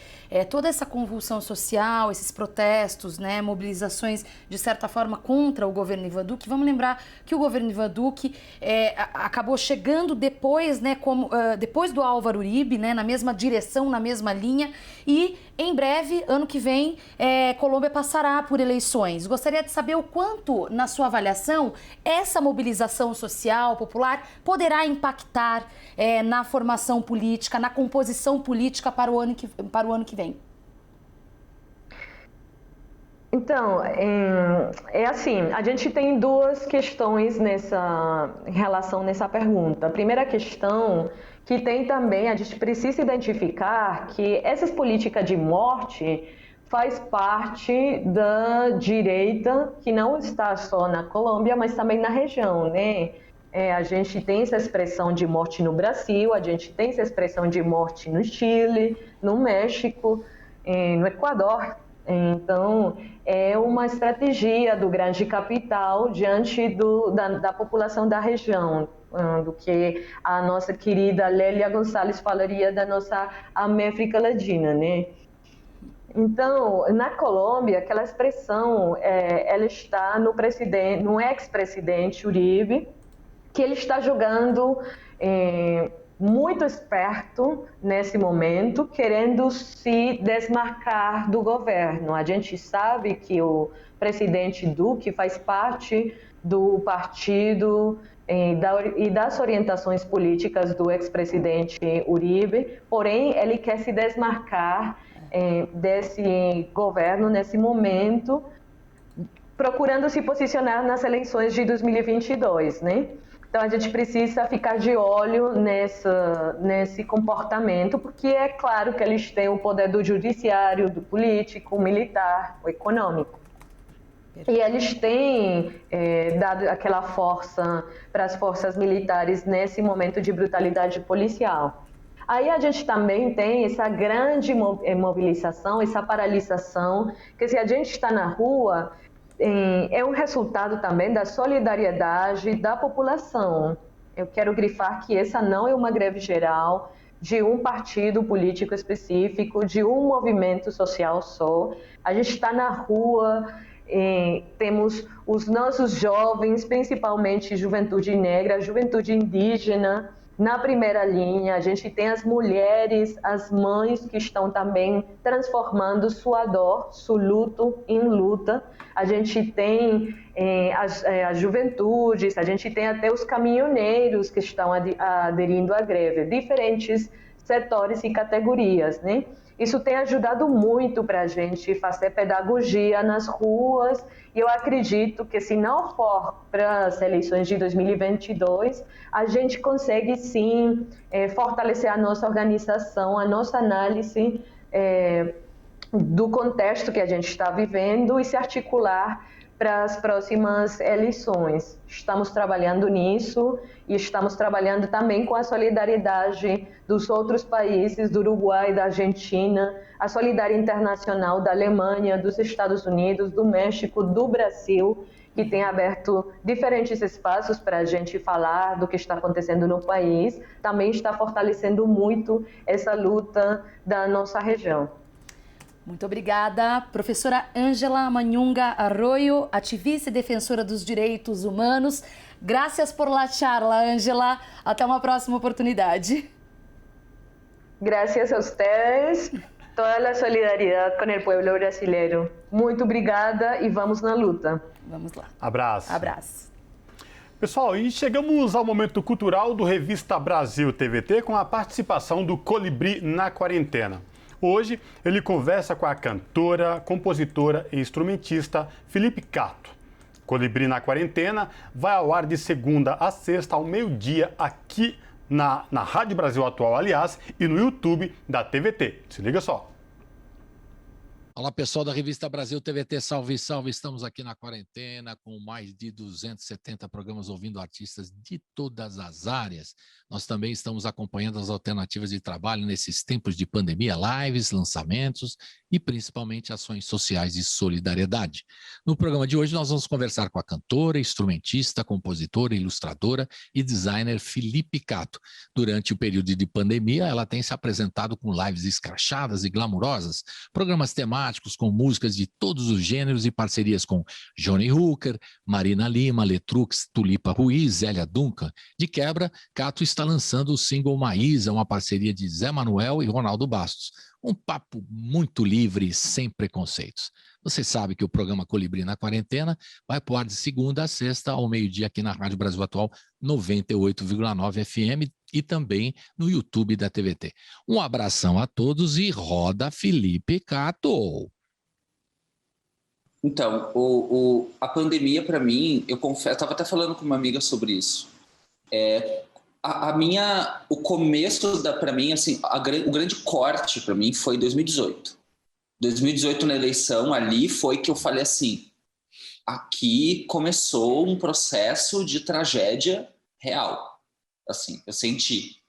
toda essa convulsão social, esses protestos, né, mobilizações, de certa forma, contra o governo Ivan Duque. Vamos lembrar que o governo Ivan Duque acabou chegando depois, né, depois do Álvaro Uribe, né, na mesma direção, na mesma linha, e em breve, ano que vem, Colômbia passará por eleições. Gostaria de saber o quanto, na sua avaliação, essa mobilização social, popular, poderá impactar na formação política, na composição política para o ano que vem.
Então, assim, a gente tem duas questões em relação nessa pergunta. A primeira questão, que tem também, a gente precisa identificar que essas políticas de morte faz parte da direita, que não está só na Colômbia, mas também na região, né? A gente tem essa expressão de morte no Brasil, a gente tem essa expressão de morte no Chile, no México, no Equador. Então, é uma estratégia do grande capital diante da população da região, do que a nossa querida Lélia Gonçalves falaria da nossa América Latina, né? Então, na Colômbia, aquela expressão, ela está no ex-presidente Uribe, que ele está jogando muito esperto nesse momento, querendo se desmarcar do governo. A gente sabe que o presidente Duque faz parte do partido e das orientações políticas do ex-presidente Uribe, porém ele quer se desmarcar desse governo nesse momento, procurando se posicionar nas eleições de 2022, né? Então, a gente precisa ficar de olho nesse comportamento, porque é claro que eles têm o poder do judiciário, do político, militar, o econômico. E eles têm dado aquela força para as forças militares nesse momento de brutalidade policial. Aí a gente também tem essa grande mobilização, essa paralisação, que se a gente está na rua, é um resultado também da solidariedade da população. Eu quero grifar que essa não é uma greve geral de um partido político específico, de um movimento social só. A gente está na rua, temos os nossos jovens, principalmente juventude negra, juventude indígena, na primeira linha. A gente tem as mulheres, as mães que estão também transformando sua dor, seu luto em luta. A gente tem as juventudes, a gente tem até os caminhoneiros que estão aderindo à greve, diferentes setores e categorias, né? Isso tem ajudado muito para a gente fazer pedagogia nas ruas, e eu acredito que se não for para as eleições de 2022, a gente consegue sim fortalecer a nossa organização, a nossa análise do contexto que a gente está vivendo e se articular para as próximas eleições. Estamos trabalhando nisso e estamos trabalhando também com a solidariedade dos outros países, do Uruguai, da Argentina, a solidariedade internacional da Alemanha, dos Estados Unidos, do México, do Brasil, que tem aberto diferentes espaços para a gente falar do que está acontecendo no país. Também está fortalecendo muito essa luta da nossa região.
Muito obrigada, professora Ângela Manhunga Arroyo, ativista e defensora dos direitos humanos. Graças por la charla, Ângela. Até uma próxima oportunidade.
Gracias a ustedes. Toda a solidariedade com o povo brasileiro. Muito obrigada e vamos na luta.
Vamos lá.
Abraço.
Abraço.
Pessoal, e chegamos ao momento cultural do Revista Brasil TVT com a participação do Colibri na Quarentena. Hoje, ele conversa com a cantora, compositora e instrumentista Felipe Cato. Colibri na Quarentena vai ao ar de segunda a sexta ao meio-dia aqui na Rádio Brasil Atual, aliás, e no YouTube da TVT. Se liga só.
Olá, pessoal da Revista Brasil TVT, salve, salve! Estamos aqui na quarentena com mais de 270 programas ouvindo artistas de todas as áreas. Nós também estamos acompanhando as alternativas de trabalho nesses tempos de pandemia, lives, lançamentos e principalmente ações sociais de solidariedade. No programa de hoje nós vamos conversar com a cantora, instrumentista, compositora, ilustradora e designer Felipe Cato. Durante o período de pandemia, ela tem se apresentado com lives escrachadas e glamurosas, programas temáticos com músicas de todos os gêneros e parcerias com Johnny Hooker, Marina Lima, Letrux, Tulipa Ruiz, Zélia Duncan. De quebra, Cato está lançando o single Maísa, uma parceria de Zé Manuel e Ronaldo Bastos. Um papo muito livre, sem preconceitos. Você sabe que o programa Colibri na Quarentena vai pro ar de segunda a sexta ao meio-dia aqui na Rádio Brasil Atual 98,9 FM e também no YouTube da TVT. Um abração a todos e roda Felipe Cato.
Então, a pandemia para mim, eu confesso, estava até falando com uma amiga sobre isso. O começo para mim, assim, o grande corte para mim foi 2018. 2018 na eleição, ali foi que eu falei assim, aqui começou um processo de tragédia real. Assim, eu senti.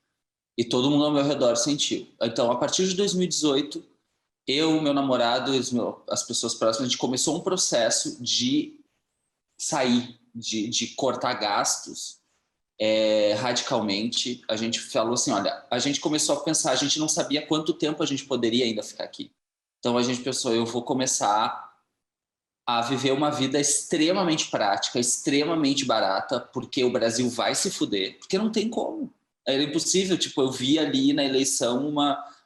E todo mundo ao meu redor sentiu. Então, a partir de 2018, eu, meu namorado e as pessoas próximas, a gente começou um processo de sair, de cortar gastos radicalmente. A gente falou assim, olha, a gente começou a pensar, a gente não sabia quanto tempo a gente poderia ainda ficar aqui. Então, a gente pensou, eu vou começar a viver uma vida extremamente prática, extremamente barata, porque o Brasil vai se fuder, porque não tem como. Era impossível, tipo, eu vi ali na eleição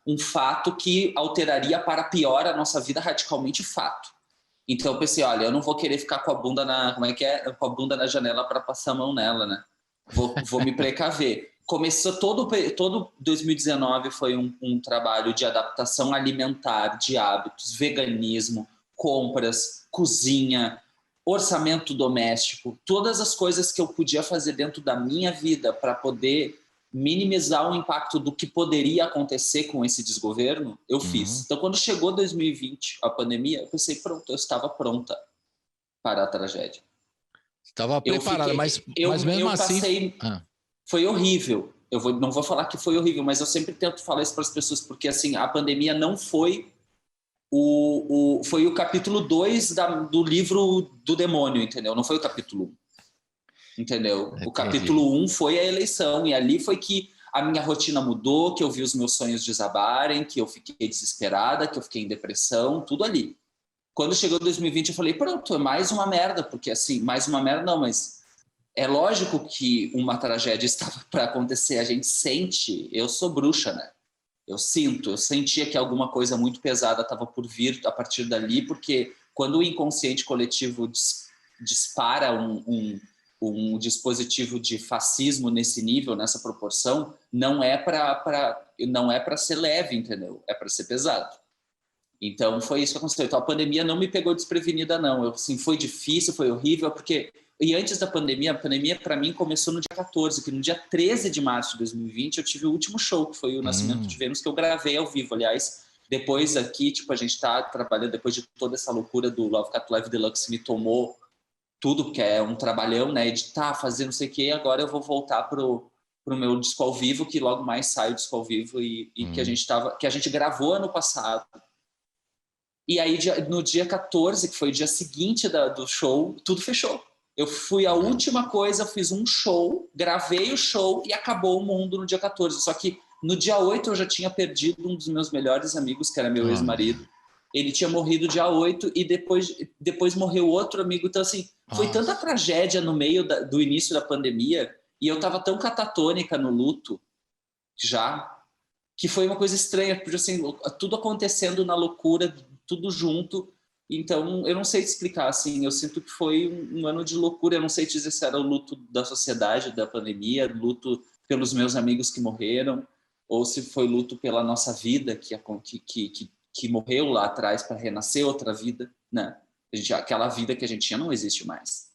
um fato que alteraria para pior a nossa vida radicalmente, fato. Então eu pensei, olha, eu não vou querer ficar com a bunda com a bunda na janela para passar a mão nela, né? Vou me precaver. Começou todo 2019 foi um trabalho de adaptação alimentar, de hábitos, veganismo, compras, cozinha, orçamento doméstico, todas as coisas que eu podia fazer dentro da minha vida para poder minimizar o impacto do que poderia acontecer com esse desgoverno, eu fiz. Então, quando chegou 2020, a pandemia, eu pensei, pronto, eu estava pronta. para a tragédia.
Estava preparada, mas mesmo assim...
Foi horrível. Não vou falar que foi horrível, mas eu sempre tento falar isso para as pessoas, porque assim, a pandemia não foi foi o capítulo 2 do livro do demônio, entendeu? Não foi o capítulo 1, entendeu? O capítulo 1 foi a eleição, e ali foi que a minha rotina mudou, que eu vi os meus sonhos desabarem, que eu fiquei desesperada, que eu fiquei em depressão, tudo ali. Quando chegou 2020, eu falei, pronto, é mais uma merda, porque assim, mais uma merda não, mas é lógico que uma tragédia estava para acontecer, a gente sente, eu sou bruxa, né? Eu sentia que alguma coisa muito pesada estava por vir a partir dali, porque quando o inconsciente coletivo dispara um dispositivo de fascismo nesse nível, nessa proporção, não é para ser leve, entendeu? É para ser pesado. Então foi isso que aconteceu. Então a pandemia não me pegou desprevenida, não. Assim, foi difícil, foi horrível, porque... E antes da pandemia, a pandemia para mim começou no dia 14, que no dia 13 de março de 2020 eu tive o último show, que foi o Nascimento de Vênus, que eu gravei ao vivo. Aliás, depois aqui, tipo, a gente tá trabalhando, depois de toda essa loucura do Love Cat Live Deluxe, me tomou tudo, porque é um trabalhão, né, editar, fazer não sei o quê, agora eu vou voltar pro meu disco ao vivo, que logo mais sai o disco ao vivo, e que a gente gravou ano passado. E aí, no dia 14, que foi o dia seguinte do show, tudo fechou. Eu fui a última coisa, fiz um show, gravei o show e acabou o mundo no dia 14. Só que no dia 8 eu já tinha perdido um dos meus melhores amigos, que era meu ex-marido. Ele tinha morrido dia 8 e depois morreu outro amigo. Então, assim, foi tanta tragédia no meio do início da pandemia, e eu tava tão catatônica no luto já, que foi uma coisa estranha, porque assim, tudo acontecendo na loucura, tudo junto. Então, eu não sei te explicar, assim, eu sinto que foi um ano de loucura, eu não sei te dizer se era o luto da sociedade, da pandemia, luto pelos meus amigos que morreram, ou se foi luto pela nossa vida, que morreu lá atrás para renascer outra vida, né? Aquela vida que a gente tinha não existe mais.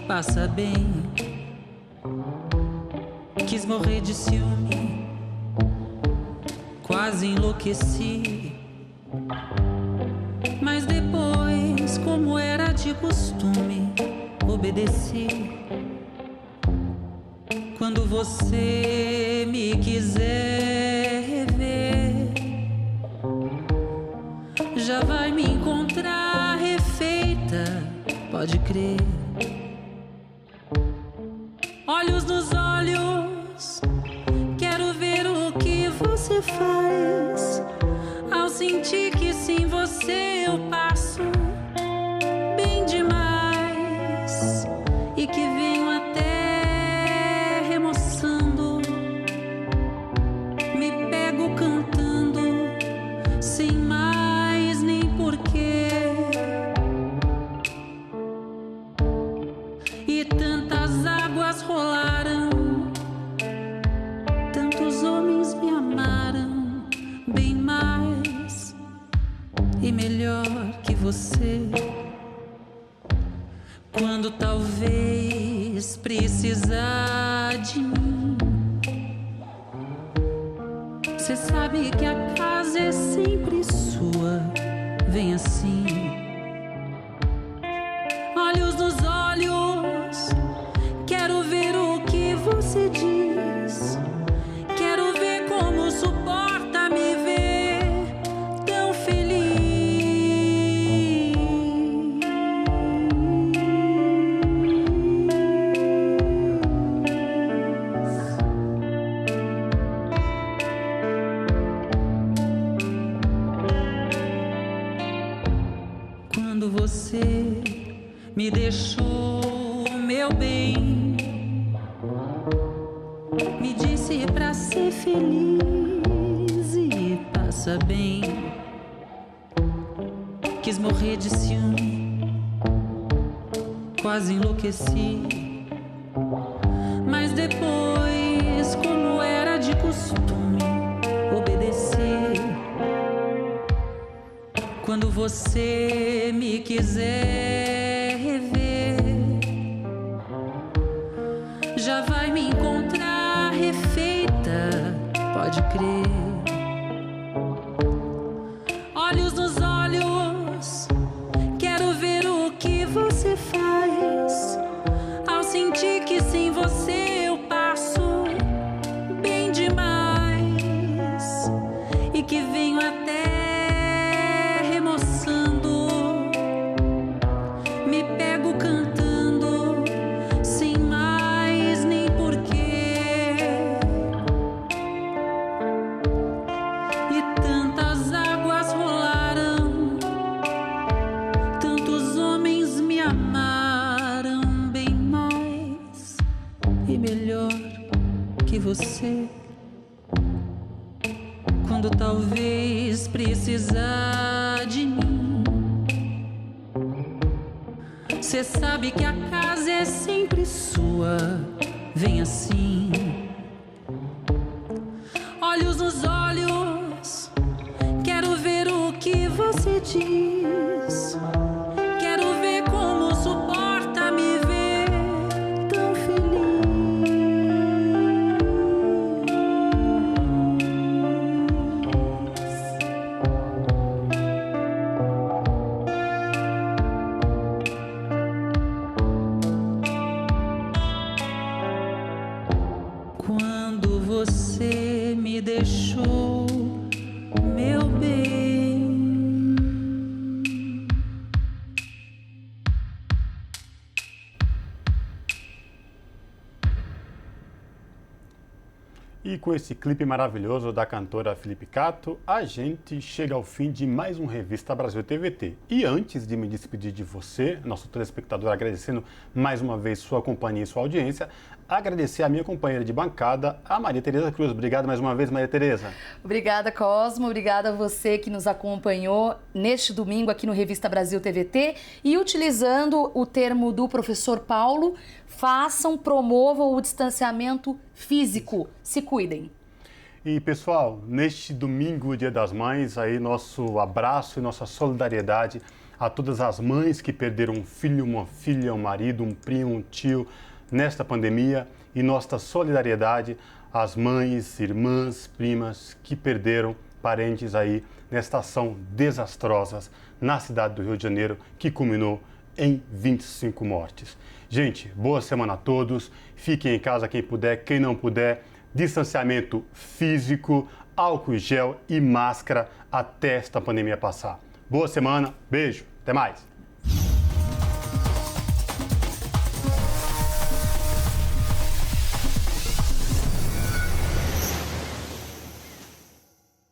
Passa bem, quis morrer de ciúme, quase enlouqueci, mas depois, como era de costume, obedeci. Quando você me quiser rever, já vai me encontrar refeita, pode crer. Olhos nos olhos, quero ver o que você faz. Ao sentir que sem você eu passo bem demais, e que venho até remoçando, me pego cantando, sem mais nem porquê. E tantas águas rolaram, tantos homens me amaram bem mais e melhor que você. Quando talvez precisar de mim, cê sabe que a casa é sempre sua, vem assim. Olhos nos olhos, quero ver o que você diz. Quero ver como suporta me ver tão feliz. me disse pra ser feliz e passa bem. Quis morrer de ciúme, quase enlouqueci. Mas depois, como era de costume, obedeci. Quando você me quiser rever, já vai me encontrar refeita, pode crer. Olhos nos olhos, quero ver o que você faz. Ao sentir que sem você eu passo bem demais e que venho até remoçando, me pego cantando sem mais nem porquê. E tantas águas rolaram, tantos homens me amaram bem mais e melhor que você. Quando talvez precisar de mim, cê sabe que a casa é sempre sua, vem assim. Olhos nos olhos, quero ver o que você diz. Quero ver como suporta me ver tão feliz. Quando você me deixou, meu bem.
E com esse clipe maravilhoso da cantora Felipe Cato, a gente chega ao fim de mais um Revista Brasil TVT. E antes de me despedir de você, nosso telespectador, agradecendo mais uma vez sua companhia e sua audiência, agradecer a minha companheira de bancada, a Maria Tereza Cruz. Obrigado mais uma vez, Maria Tereza.
Obrigada, Cosmo. Obrigada a você que nos acompanhou neste domingo aqui no Revista Brasil TVT. E utilizando o termo do professor Paulo, façam, promovam o distanciamento físico. Se cuidem.
E, pessoal, neste domingo, Dia das Mães, aí nosso abraço e nossa solidariedade a todas as mães que perderam um filho, uma filha, um marido, um primo, um tio nesta pandemia, e nossa solidariedade às mães, irmãs, primas que perderam parentes aí nesta ação desastrosa na cidade do Rio de Janeiro, que culminou em 25 mortes. Gente, boa semana a todos. Fiquem em casa quem puder, quem não puder. Distanciamento físico, álcool em gel e máscara até esta pandemia passar. Boa semana, beijo, até mais.